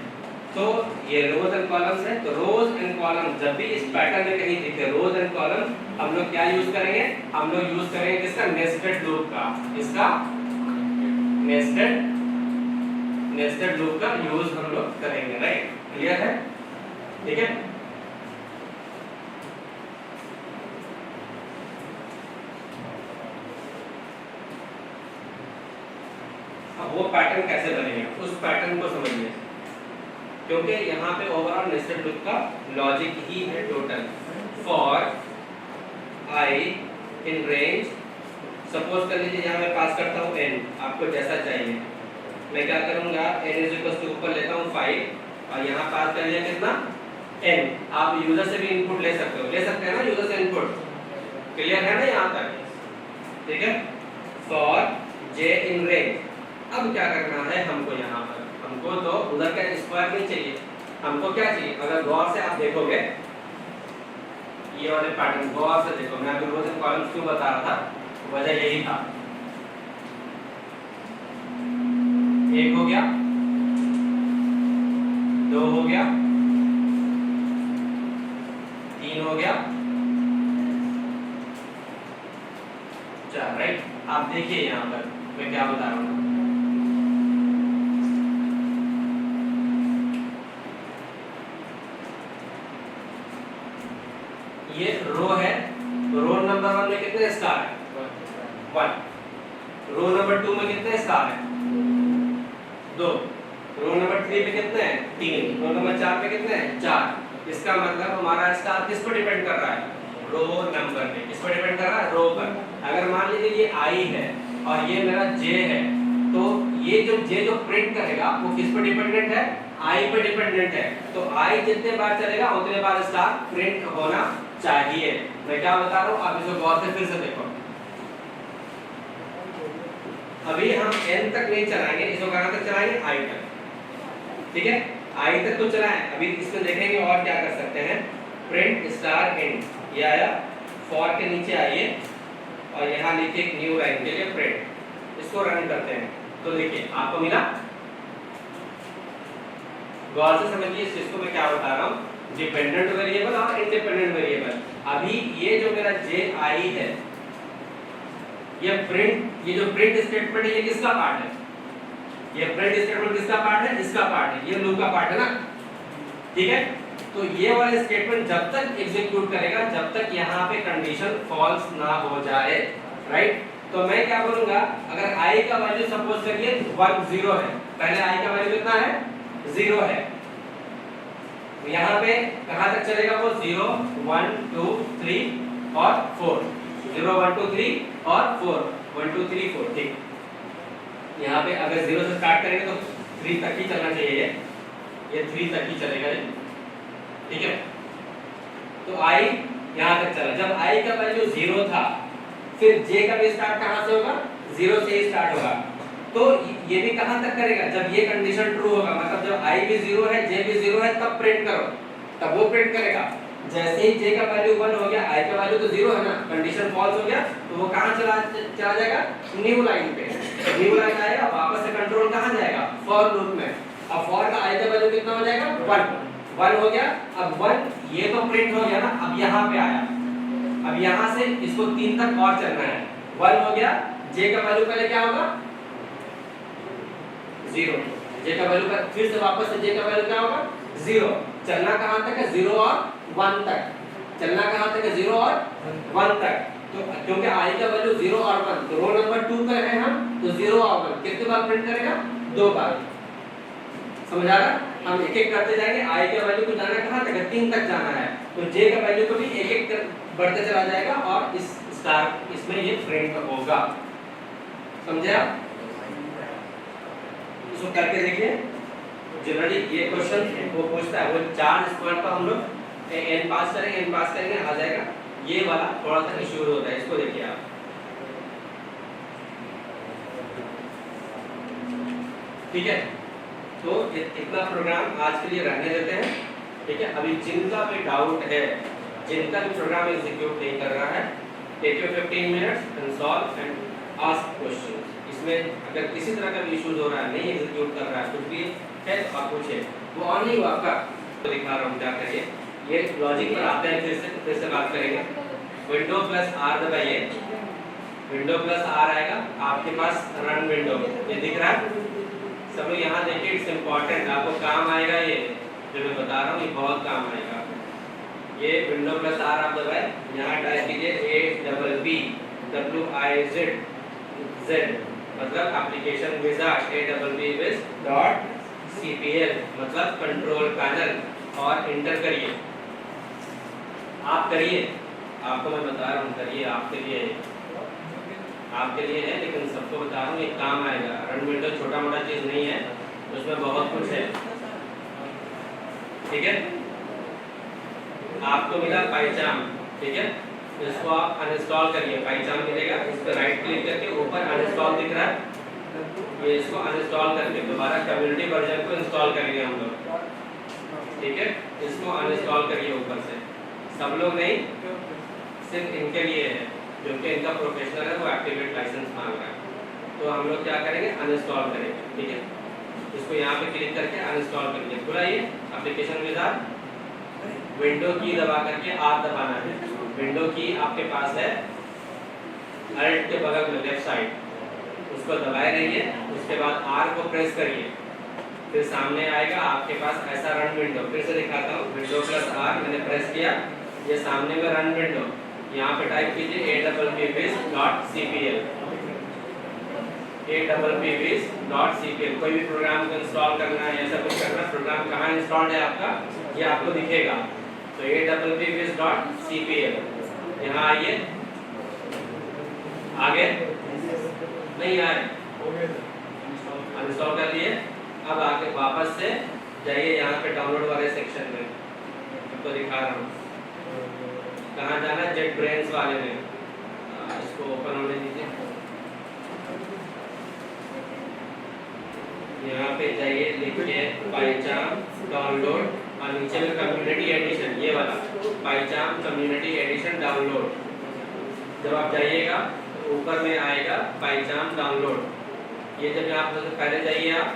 तो ये रोज एंड कॉलम्स है, तो रोज एंड कॉलम जब भी इस पैटर्न में कहीं दिखे रोज एंड कॉलम, हम लोग क्या यूज करेंगे, हम लोग यूज करेंगे किसका, नेस्टेड लूप का, इसका नेस्टेड लूप का यूज हम लोग करेंगे, राइट, क्लियर है, ठीक है। अब वो पैटर्न कैसे बनेगा, उस पैटर्न को समझिए, क्योंकि यहाँ पे ओवरऑल नेस्टेड लूप का लॉजिक ही है total. For I in range, suppose कर लीजिए यहाँ मैं पास करता हूँ n, आपको जैसा चाहिए, मैं क्या करूँगा, n इज इक्वल टू ऊपर लेता हूँ 5 और यहाँ पास कर लिया कितना n। आप यूजर से भी इनपुट ले सकते हो, ले सकते हैं ना यूजर से इनपुट, क्लियर है ना यहाँ तक, ठीक है। फॉर j इन रेंज, अब क्या करना है हमको, यहाँ पर हमको तो उधर का स्क्वायर नहीं चाहिए, हमको क्या चाहिए, अगर गौर से आप देखोगे ये वाले पैटर्न गौर से देखो, मैं आपको रोज एंड कॉलम्स क्यों बता रहा था, वजह यही था। एक हो गया, दो हो गया, तीन हो गया, चार, राइट। आप देखिए यहाँ पर मैं क्या बता रहा हूँ, ये रो है, रो नंबर 1 में कितने स्टार है, 1। रो नंबर 2 में कितने स्टार है, 2। रो नंबर 3 में कितने हैं, 3। रो नंबर 4 में कितने हैं, 4। इसका मतलब हमारा स्टार किस पर डिपेंड कर रहा है, रो नंबर पे, किस पर डिपेंड कर रहा है, रो पर। अगर मान लीजिए ये आई है और ये मेरा जे है, तो ये जो जे जो प्रिंट करेगा वो किस पर डिपेंडेंट है, आई पे डिपेंडेंट है, तो आई जितने बार चलेगा उतने बार स्टार प्रिंट होना चाहिए। मैं क्या बता रहा हूँ, आप इसको गौर से फिर से देखो, अभी हम n तक नहीं चलाएंगे, इसको कहां तक चलाएंगे, i तक, ठीक है, i तक तो चलाएं। अभी इसमें देखेंगे और क्या कर सकते हैं, प्रिंट स्टार इन, ये आया, फॉर के नीचे आइए और यहाँ लिखिए एक न्यू लाइन के लिए प्रिंट, इसको रन करते हैं, तो देखिए आपको मिला, गौर से समझिए इस चीज को मैं क्या बता रहा हूँ, डिपेंडेंट वेरिएबल और इंडिपेंडेंट वेरिएबल। अभी ये जो मेरा जे आई है, ये प्रिंट, ये जो प्रिंट स्टेटमेंट है ये किसका पार्ट है, ये प्रिंट स्टेटमेंट किसका पार्ट है, इसका पार्ट है, ये लूप का पार्ट है ना, ठीक है। तो ये वाला स्टेटमेंट जब तक एग्जीक्यूट करेगा जब तक यहाँ पे कंडीशन फॉल्स ना हो जाए, राइट। तो मैं क्या बोलूंगा, अगर i का वैल्यू सपोज करिए 1 0 है, पहले i का वैल्यू कितना है, 0 है, यहाँ पे कहाँ तक चलेगा वो, 0 1 2 3 और 4, 0 1 2 3 और 4, 1 2 3 4, ठीक। यहाँ पे अगर 0 से स्टार्ट करेंगे तो 3 तक ही चलना चाहिए, ये 3 तक ही चलेगा ये, ठीक है। तो i यहाँ तक चला, जब i का वैल्यू 0 था, फिर j का भी स्टार्ट कहाँ से होगा, 0 से ही स्टार्ट होगा, तो ये भी कहां तक करेगा, जब ये कंडीशन ट्रू होगा, मतलब जब i भी 0 है j भी 0 है तब प्रिंट करो, तब वो प्रिंट करेगा। जैसे ही j का वैल्यू 1 हो गया, i का वैल्यू तो 0 है ना, कंडीशन फॉल्स हो गया, तो वो कहां चला जाएगा, न्यू लाइन पे, न्यू लाइन आएगा, वापस से कंट्रोल कहां जाएगा, फॉर लूप में। अब फॉर का i का वैल्यू कितना हो जाएगा, 1 हो गया, अब 1 ये तो प्रिंट हो गया ना, अब यहाँ पे आया, अब यहाँ से इसको 3 तक और चलना है, 1 हो गया, j का वैल्यू पहले क्या होगा, 0, j का वैल्यू पर फिर से वापस से j का वैल्यू क्या होगा, 0। चलना कहां तक है, 0 और 1 तक, चलना कहां तक है, 0 और 1 तक। तो क्योंकि i का वैल्यू 0 और 1, तो रो नंबर 2 पर है हम, तो 0 और 1 कितने बार प्रिंट करेगा, 2 बार, समझ आ रहा। हम एक एक करते जाएंगे, i का वैल्यू को जाना कहां तक है, 3 तक जाना है, तो j का वैल्यू को भी एक एक बढ़ते चला जाएगा और इस स्टार इसमें ये प्रिंट होगा, समझे आप। इसको करके देखिए, जनरली ये क्वेश्चन वो पूछता है, वो 4 स्क्वायर का हम लोग n पास करेंगे आ जाएगा, ये वाला थोड़ा सा इशू होता है, इसको देखिए आप, ठीक है। तो इतना प्रोग्राम आज के लिए रहने देते हैं, ठीक है। अभी जिनका भी डाउट है, जिनका भी प्रोग्राम एग्जीक्यूट नहीं कर रहा है, take your 15 minutes and solve and ask questions. इसमें अगर किसी तरह का भी इश्यूज हो रहा है, नहीं एग्जीक्यूट कर रहा है, कुछ भी है तो आप पूछिए। वो ऑन नहीं हुआ आपका, तो दिखा रहा हूँ क्या करिए। ये लॉजिक पर आते हैं, फिर से बात करेंगे। विंडो प्लस आर दबाइए, विंडो प्लस आर आएगा आपके पास रन विंडो, ये दिख रहा है सब लोग यहाँ देखिए। इट्स इम्पोर्टेंट, आपको काम आएगा ये जो मैं बता रहा हूँ, ये बहुत काम आएगा। ये विंडो प्लस आर आप दबाए, यहाँ टाइप कीजिए AWWIZ मतलब एप्लीकेशन विजार्ड, AWWIZ.cpl मतलब कंट्रोल पैनल, और इंटर करिए। आप करिए, आपको मैं बता रहा हूँ करिए, आपके लिए है, लेकिन सबको बता रहा हूँ ये काम आएगा। रन विंडो छोटा मोटा चीज़ नहीं है, उसमें बहुत कुछ है, ठीक है। आपको मिला पाइचाम, ठीक है, इसको आप अनइंस्टॉल करिए। पाइचाम मिलेगा, इस पर राइट क्लिक करके ऊपर अनइंस्टॉल दिख रहा है, ये इसको अनइंस्टॉल करके दोबारा कम्युनिटी वर्जन को इंस्टॉल करेंगे हम लोग, ठीक है। इसको अनइंस्टॉल करिए ऊपर से, सब लोग नहीं, सिर्फ इनके लिए है जो कि इनका प्रोफेशनल है, वो एक्टिवेट लाइसेंस मांग रहा है। तो हम लोग क्या करेंगे, अनइंस्टॉल करेंगे, ठीक है। इसको यहाँ पे क्लिक करके अनइंस्टॉल करिए। बुलाइए एप्लीकेशन विजार्ड, विंडो की दबा करके आर दबाना है। विंडो की आपके पास है अल्ट के बगल में लेफ्ट साइड, उसको दबाए रहिए, उसके बाद आर को प्रेस करिए, फिर सामने आएगा आपके पास ऐसा रन विंडो। फिर से दिखाता हूँ, विंडो प्लस आर मैंने प्रेस किया, ये सामने में रन विंडो, यहाँ पे टाइप कीजिए AWWIZ.cpl, AWWIZ.cpl। कोई भी प्रोग्राम को इंस्टॉल करना है, ऐसा कुछ करना है, प्रोग्राम कहाँ इंस्टॉल्ड है आपका ये आपको दिखेगा। तो AWWIZ.cpl, यहाँ आइए, आगे नहीं आए, अनइंस्टॉल कर लिए। अब आके वापस से जाइए यहाँ पे डाउनलोड वाले सेक्शन में, आपको दिखा रहा हूँ कहाँ जाना है, जेट ब्रेन्स वाले में। इसको ओपन होने दीजिए, यहाँ पे जाइए, लिखिए पाइचाम डाउनलोड, और नीचे में कम्युनिटी एडिशन, ये वाला पाइचाम कम्युनिटी एडिशन डाउनलोड। जब आप जाइएगा तो ऊपर में आएगा पाइचाम डाउनलोड, ये जब आप पहले जाइए आप,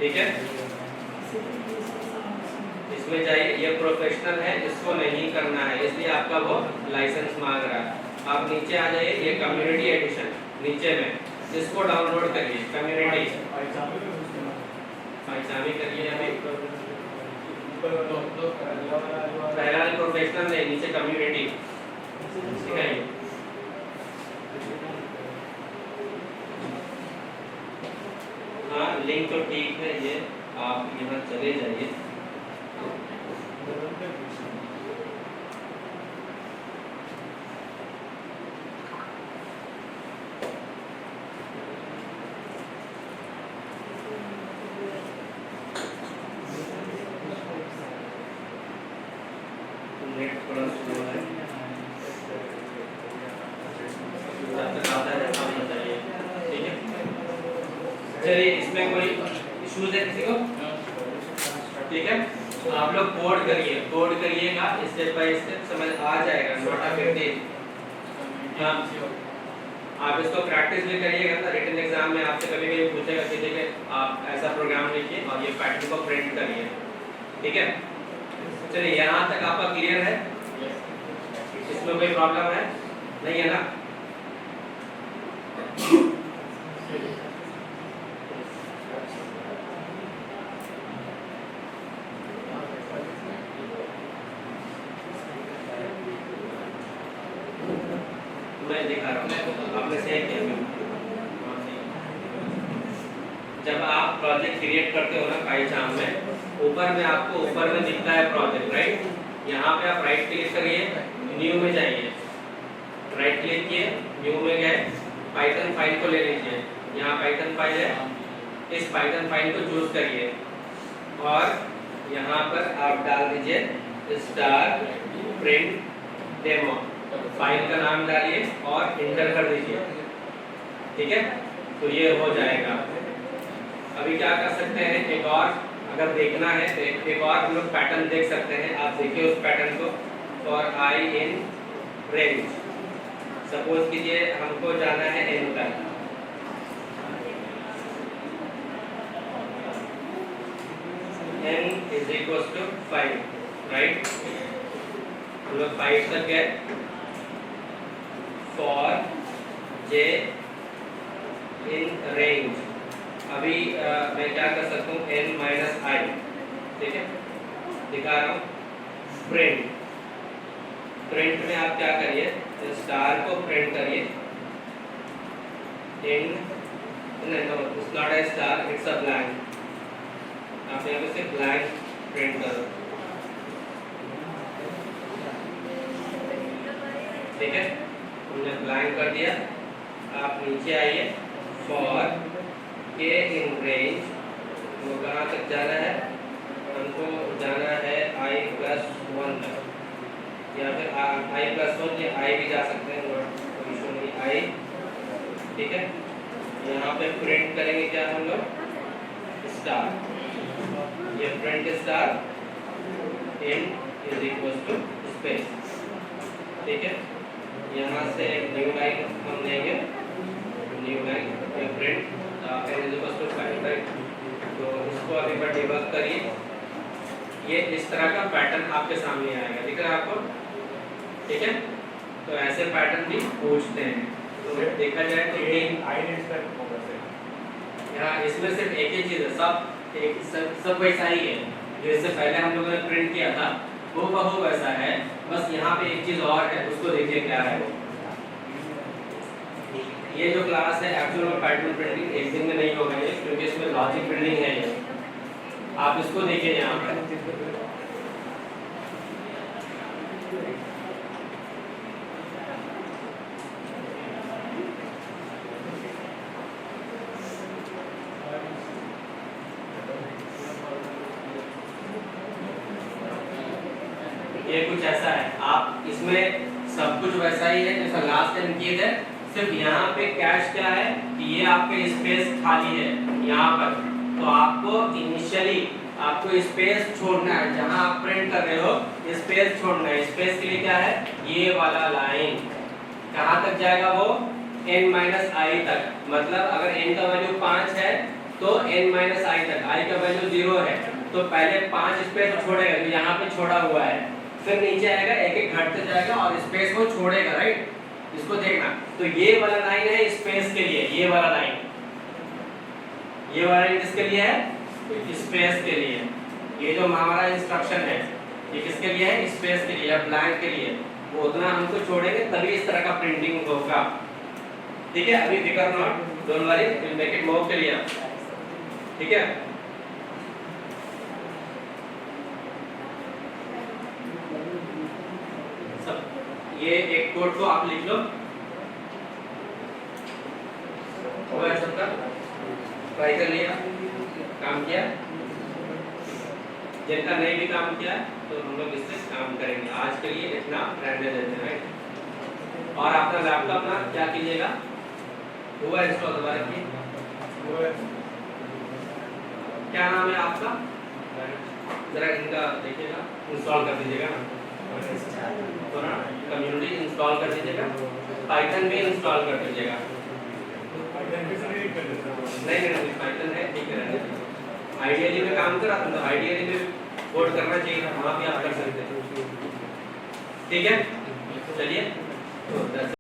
ठीक है, इसमें जाइए। ये प्रोफेशनल है, इसको नहीं करना है, इसलिए आपका वो लाइसेंस मांग रहा है। आप नीचे आ जाइए, ये कम्युनिटी एडिशन नीचे में, इसको डाउनलोड करिए। कम्युनिटी पाइचामी करिए, अभी पहला प्रोफेशनल नहीं, नीचे कम्युनिटी, ठीक है। हाँ, लिंक तो ठीक है, ये आप यहाँ चले जाइए, नेट थोड़ा स्लो है, जब तक आता है आप बताइए, ठीक है। चलिए, इसमें कोई इश्यूज है किसी को, ठीक है। आप लोग कोड करिए, कोड करिएगा, स्टेप बाय स्टेप समझ आ जाएगा, नोट ऑफ 15। हाँ, आप इसको प्रैक्टिस भी करिएगा ना, रिटन एग्जाम में आपसे कभी भी पूछेगा कि देखिए आप ऐसा प्रोग्राम लिखिए और ये पैटर्न को प्रिंट करिए, ठीक है। चलिए, यहाँ तक आपका क्लियर है, इसमें कोई प्रॉब्लम है नहीं है ना? मैं दिखा रहा हूँ, आपने सही किया। जब आप प्रोजेक्ट क्रिएट करते हो ना पाइचाम में, ऊपर में आपको ऊपर में दिखता है प्रोजेक्ट, राइट। यहाँ पे आप राइट क्लिक करिए, न्यू में जाइए, राइट क्लिक किए, न्यू में गए, पाइथन फाइल को ले लीजिए। यहाँ पाइथन फाइल है, इस पाइथन फाइल को चूज करिए और यहाँ पर आप डाल दीजिए स्टार प्रिंट डेमो, फाइल का नाम डालिए और इंटर कर दीजिए, ठीक है। तो ये हो जाएगा। अभी क्या कर सकते हैं, एक और अगर देखना है तो एक और हम लोग पैटर्न देख सकते हैं। आप देखिए उस पैटर्न को, for I in range, suppose कीजिए हमको जाना है एन तक, इक्वल्स टू 5, राइट? हम लोग 5 तक गए। फॉर j इन रेंज, अभी मैं क्या कर सकता हूँ, n माइनस आई, ठीक है, दिखा रहा हूँ। प्रिंट, प्रिंट में आप क्या करिए, स्टार को प्रिंट करिए इन, no it's not a star, it's a blank. आप यहाँ पे सिर्फ ब्लैंक प्रिंट करो, ठीक है, हमने ब्लैंक कर दिया। आप नीचे आइए, फॉर के इन रेंज, वो कहाँ तक जाना है, हमको जाना है i+1 तक, या फिर i+1 या i भी जा सकते हैं, कोई इशू नहीं, i, ठीक है। यहाँ पे प्रिंट करेंगे क्या हम लोग, स्टार, ये print star in is equal to space, ठीक है। यहाँ से एक न्यू लाइन हम लेंगे, न्यू लाइन ये print n is equal to 5, right? तो इसको अभी पर डिबग करिए, ये इस तरह का पैटर्न आपके सामने आएगा, दिख रहा है आपको, ठीक है। तो ऐसे पैटर्न भी पूछते हैं, तो देखा जाए तो यहाँ इसमें सिर्फ एक ही चीज़ है, सब वैसा ही है जैसे पहले हम लोगों ने प्रिंट किया था, वो बहु वैसा है, बस यहाँ पे एक चीज़ और है, उसको देखिए क्या है वो। ये जो क्लास है एक्चुअल में पैटर्न प्रिंटिंग एक दिन में नहीं होगा ये, क्योंकि इसमें लॉजिक बिल्डिंग है ये, आप इसको देखिए यहाँ पर। ये कुछ ऐसा है, आप इसमें सब कुछ वैसा ही है जैसा लास्ट टाइम किए थे, सिर्फ यहाँ पे कैच क्या है कि ये आपके स्पेस खाली है यहाँ पर, तो आपको इनिशियली आपको स्पेस छोड़ना है, जहाँ आप प्रिंट कर रहे हो स्पेस छोड़ना है। स्पेस के लिए क्या है, ये वाला लाइन कहाँ तक जाएगा, वो n-i तक, मतलब अगर n का वैल्यू 5 है तो n-i तक, i का वैल्यू 0 है, तो पहले 5 स्पेस छोड़ेगा जो यहाँ पे छोड़ा हुआ है, फिर नीचे आएगा, एक एक घटते जाएगा और स्पेस को छोड़ेगा, राइट? इसको देखना, तो ये वाला लाइन है स्पेस के लिए, ये वाला लाइन, ये वाला लाइन किसके लिए है, स्पेस के लिए। ये जो हमारा इंस्ट्रक्शन है ये किसके लिए है, स्पेस के लिए या ब्लैंक के लिए, वो उतना हमको छोड़ेंगे तभी इस तरह का प्रिंटिंग होगा, ठीक है। अभी फिकर not, don't worry, will make it more clear, ठीक है। ये एक कोड को आप लिख लो, होगा सबका, ट्राई कर लिया, काम किया, जिनका नहीं भी काम किया तो हम लोग इससे काम करेंगे। आज के लिए इतना रहने देते हैं, और अपना लैपटॉप ना क्या कीजिएगा, हुआ इंस्टॉल दोबारा की, क्या नाम है आपका, जरा इनका देखिएगा, इंस्टॉल कर दीजिएगा ना, तो ना कम्युनिटी इंस्टॉल कर दीजिएगा, पाइथन भी इंस्टॉल कर दीजिएगा। नहीं पाइथन है, ठीक है। आइडियली में काम करा तो आइडियली में कोड करना चाहिए, वहाँ भी आप कर सकते हैं, ठीक है। चलिए तो